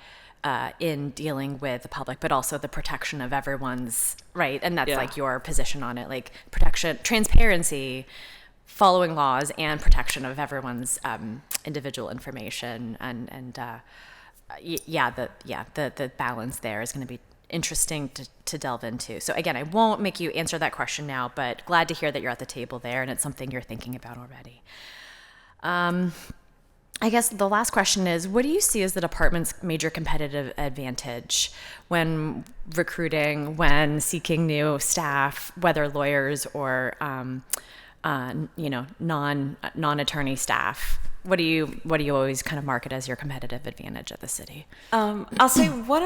[SPEAKER 4] In dealing with the public, but also the protection of everyone's right. And that's like your position on it, like protection, transparency, following laws, and protection of everyone's individual information. And the balance there is going to be interesting to delve into. So again, I won't make you answer that question now, but glad to hear that you're at the table there and it's something you're thinking about already. I guess the last question is, what do you see as the department's major competitive advantage when recruiting, when seeking new staff, whether lawyers or non-attorney staff? What do you always kind of market as your competitive advantage at the city?
[SPEAKER 14] I'll say what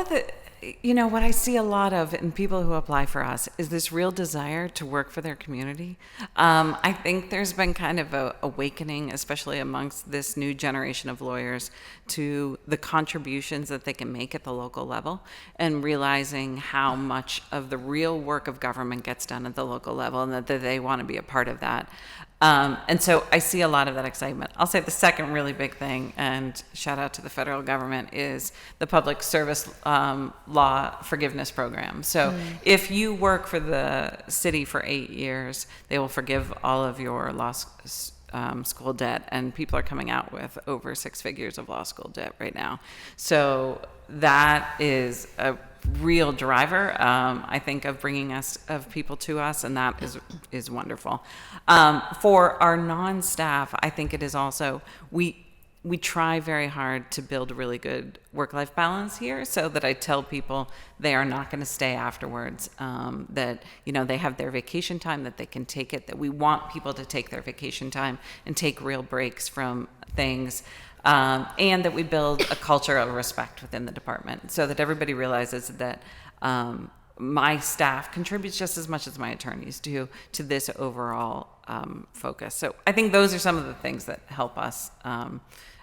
[SPEAKER 14] I see a lot of in people who apply for us is this real desire to work for their community. I think there's been kind of a awakening, especially amongst this new generation of lawyers, to the contributions that they can make at the local level and realizing how much of the real work of government gets done at the local level and that they want to be a part of that. And so I see a lot of that excitement. I'll say the second really big thing, and shout out to the federal government, is the public service law forgiveness program. So if you work for the city for 8 years, they will forgive all of your law school debt, and people are coming out with over 6 figures of law school debt right now. So that is a real driver, I think, of bringing people to us, and that is wonderful. For our non-staff, I think it is also, we try very hard to build a really good work-life balance here, so that I tell people they are not going to stay afterwards, that they have their vacation time, that they can take it, that we want people to take their vacation time and take real breaks from things. And that we build a culture of respect within the department so that everybody realizes that my staff contributes just as much as my attorneys do to this overall focus. So I think those are some of the things that help us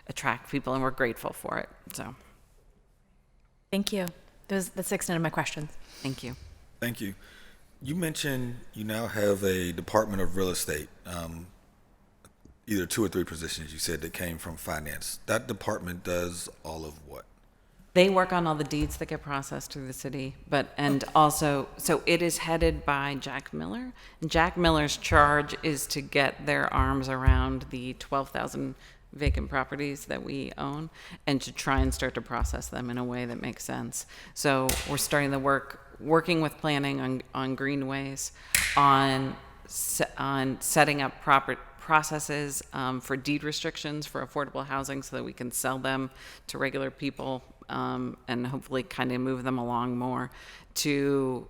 [SPEAKER 14] attract people, and we're grateful for it. So,
[SPEAKER 4] thank you. That's the extent of my questions.
[SPEAKER 14] Thank you.
[SPEAKER 13] Thank you. You mentioned you now have a Department of Real Estate. Either 2 or 3 positions you said that came from finance. That department does all of what?
[SPEAKER 14] They work on all the deeds that get processed through the city, also, so it is headed by Jack Miller. And Jack Miller's charge is to get their arms around the 12,000 vacant properties that we own and to try and start to process them in a way that makes sense. So we're starting the working with planning on greenways, on setting up proper processes for deed restrictions for affordable housing so that we can sell them to regular people and hopefully kind of move them along more, to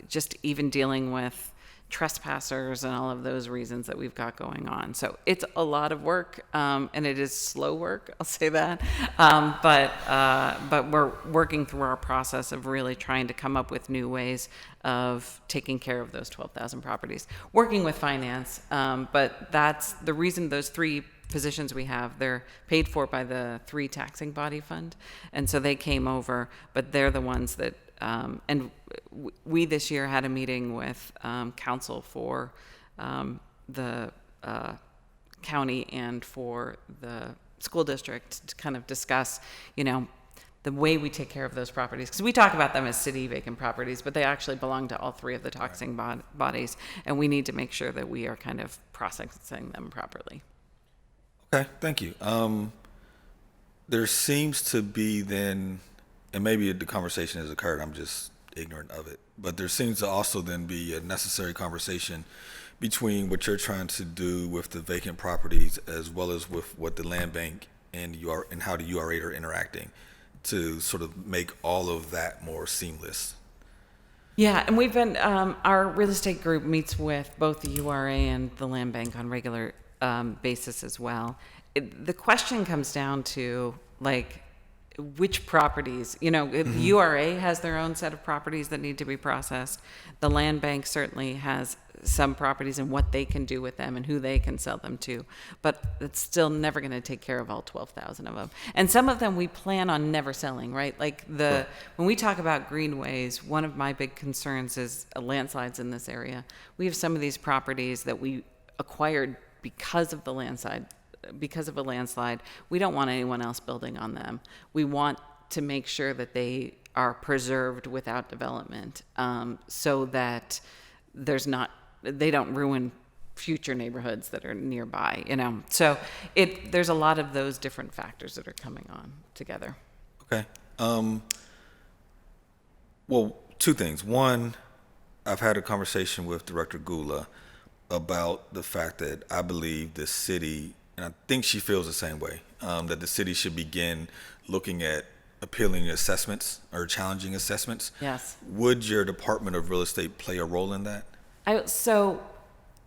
[SPEAKER 14] just even dealing with trespassers and all of those reasons that we've got going on. So it's a lot of work, and it is slow work, I'll say that. But we're working through our process of really trying to come up with new ways of taking care of those 12,000 properties. Working with finance, but that's the reason those 3 positions we have, they're paid for by the 3 taxing body fund. And so they came over, but they're the ones that, and we this year had a meeting with council for the county and for the school district to kind of discuss, the way we take care of those properties, because we talk about them as city vacant properties, but they actually belong to all three of the taxing bodies, and we need to make sure that we are kind of processing them properly.
[SPEAKER 13] Okay, thank you. There seems to be then, and maybe the conversation has occurred, I'm just ignorant of it, but there seems to also then be a necessary conversation between what you're trying to do with the vacant properties as well as with what the land bank and how the UR8 are interacting, to sort of make all of that more seamless.
[SPEAKER 14] Yeah, and we've been, our real estate group meets with both the URA and the land bank on regular basis as well. The question comes down to, like, which properties, URA has their own set of properties that need to be processed. The land bank certainly has some properties and what they can do with them and who they can sell them to, but it's still never going to take care of all 12,000 of them. And some of them we plan on never selling, right? Like when we talk about greenways, one of my big concerns is landslides in this area. We have some of these properties that we acquired because of the landslide. Because of a landslide, we don't want anyone else building on them. We want to make sure that they are preserved without development, so that they don't ruin future neighborhoods that are nearby. So there's a lot of those different factors that are coming on together.
[SPEAKER 13] Okay. Well, two things. One, I've had a conversation with Director Gula about the fact that I believe the city, and I think she feels the same way, that the city should begin looking at appealing assessments or challenging assessments.
[SPEAKER 14] Yes.
[SPEAKER 13] Would your Department of Real Estate play a role in that?
[SPEAKER 14] So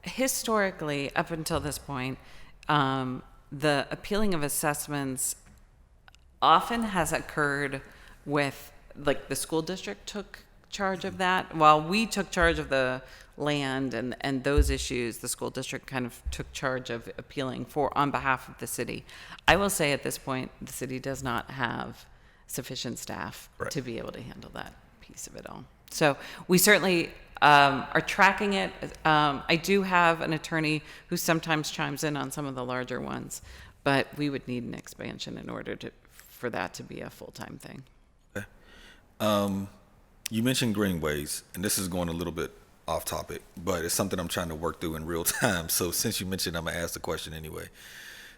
[SPEAKER 14] historically, up until this point, the appealing of assessments often has occurred with, like, the school district took charge of that. While we took charge of the land and those issues, the school district kind of took charge of appealing on behalf of the city. I will say at this point, the city does not have sufficient staff to be able to handle that piece of it all. So we certainly are tracking it. I do have an attorney who sometimes chimes in on some of the larger ones, but we would need an expansion in order for that to be a full-time thing.
[SPEAKER 13] Okay. You mentioned greenways, and this is going a little bit off topic, but it's something I'm trying to work through in real time. So since you mentioned, I'm gonna ask the question anyway.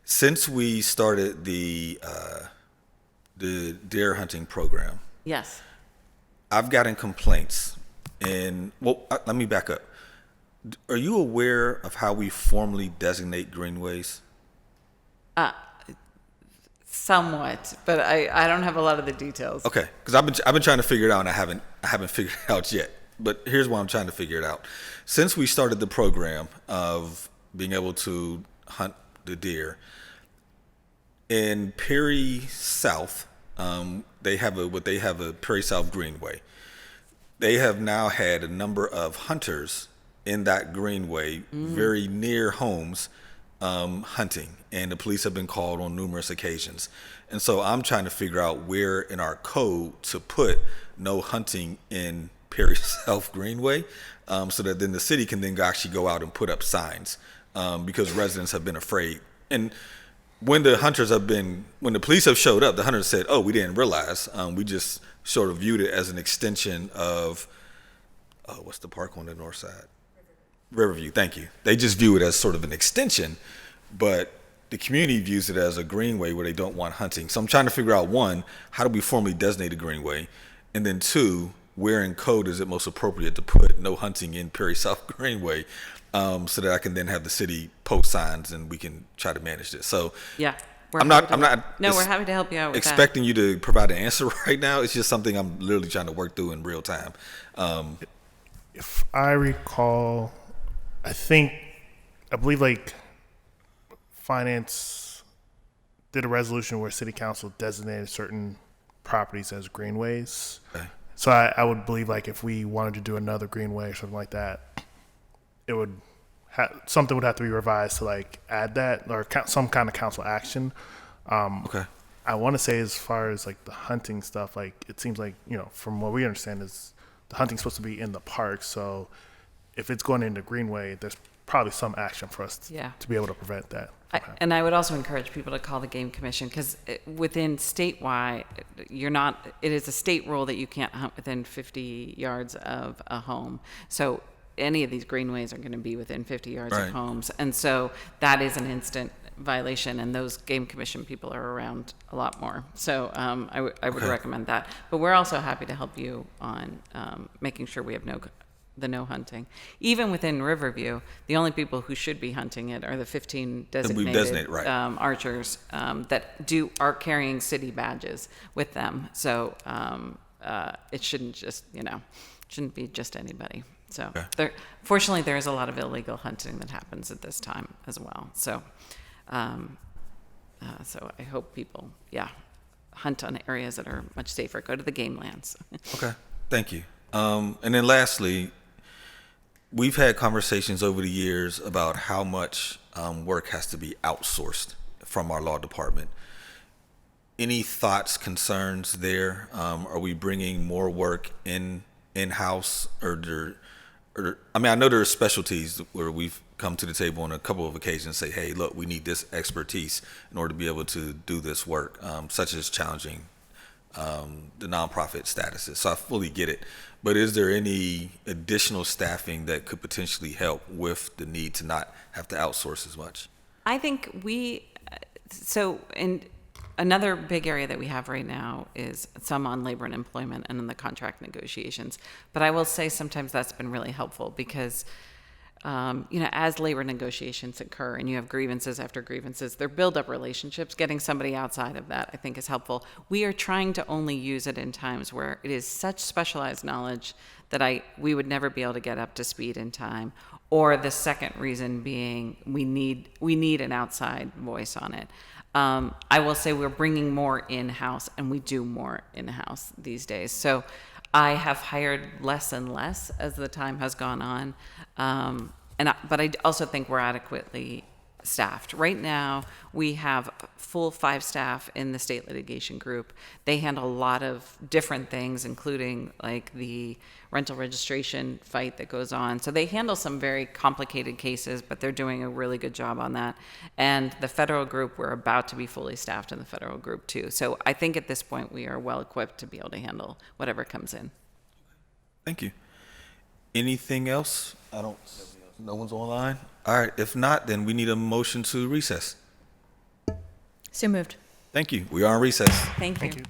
[SPEAKER 13] Since we started the deer hunting program,
[SPEAKER 14] yes,
[SPEAKER 13] I've gotten complaints. And let me back up. Are you aware of how we formally designate greenways?
[SPEAKER 14] Somewhat, but I don't have a lot of the details.
[SPEAKER 13] Okay, because I've been trying to figure it out, and I haven't figured it out yet. But here's why I'm trying to figure it out. Since we started the program of being able to hunt the deer in Perry South, they have a Perry South Greenway. They have now had a number of hunters in that greenway, very near homes, hunting, and the police have been called on numerous occasions. And so I'm trying to figure out where in our code to put no hunting in Perry South Greenway, so that then the city can then actually go out and put up signs, because residents have been afraid. And when the police have showed up, the hunters said, "Oh, we didn't realize. We just sort of viewed it as an extension of, what's the park on the north side? Riverview. Thank you. They just view it as sort of an extension, but the community views it as a greenway where they don't want hunting." So I'm trying to figure out, one, how do we formally designate a greenway? And then two, where in code is it most appropriate to put no hunting in Perry South Greenway, so that I can then have the city post signs and we can try to manage this. So
[SPEAKER 14] yeah,
[SPEAKER 3] We're happy to help you out with
[SPEAKER 13] expecting you to provide an answer right now. It's just something I'm literally trying to work through in real time.
[SPEAKER 15] If I recall, I believe like finance did a resolution where city council designated certain properties as greenways.
[SPEAKER 13] Okay.
[SPEAKER 15] So I would believe like if we wanted to do another greenway or something like that, it would something would have to be revised to like add that or some kind of council action.
[SPEAKER 13] Okay.
[SPEAKER 15] I want to say as far as like the hunting stuff, like it seems like, from what we understand is the hunting's supposed to be in the park. So if it's going into Greenway, there's probably some action for us
[SPEAKER 14] Yeah.
[SPEAKER 15] to be able to prevent that.
[SPEAKER 14] And I would also encourage people to call the game commission because within statewide, it is a state rule that you can't hunt within 50 yards of a home. So any of these greenways are going to be within 50 yards
[SPEAKER 13] Right.
[SPEAKER 14] of homes. And so that is an instant violation, and those game commission people are around a lot more. So I would
[SPEAKER 13] Okay.
[SPEAKER 14] recommend that. But we're also happy to help you on making sure we have no hunting. Even within Riverview, the only people who should be hunting it are the 15 designated
[SPEAKER 13] designated, right.
[SPEAKER 14] archers that are carrying city badges with them. So it shouldn't just, shouldn't be just anybody. So fortunately, there is a lot of illegal hunting that happens at this time as well. So so I hope people, hunt on areas that are much safer. Go to the game lands.
[SPEAKER 13] Okay, thank you. And then lastly, we've had conversations over the years about how much work has to be outsourced from our law department. Any thoughts, concerns there? Are we bringing more work in-house, or I mean, I know there are specialties where we've come to the table on a couple of occasions and say, hey, look, we need this expertise in order to be able to do this work, such as challenging the nonprofit statuses. So I fully get it. But is there any additional staffing that could potentially help with the need to not have to outsource as much?
[SPEAKER 14] I think another big area that we have right now is some on labor and employment and in the contract negotiations. But I will say sometimes that's been really helpful because, as labor negotiations occur and you have grievances after grievances, there build up relationships. Getting somebody outside of that, I think, is helpful. We are trying to only use it in times where it is such specialized knowledge that we would never be able to get up to speed in time. Or the second reason being we need an outside voice on it. I will say we're bringing more in-house, and we do more in-house these days. So I have hired less and less as the time has gone on. But I also think we're adequately staffed. Right now, we have full 5 staff in the state litigation group. They handle a lot of different things, including like the rental registration fight that goes on. So they handle some very complicated cases, but they're doing a really good job on that. And the federal group, we're about to be fully staffed in the federal group too. So I think at this point we are well equipped to be able to handle whatever comes in.
[SPEAKER 13] Thank you. Anything else? No one's online? All right, if not, then we need a motion to recess.
[SPEAKER 4] So moved.
[SPEAKER 13] Thank you. We are on recess.
[SPEAKER 14] Thank you.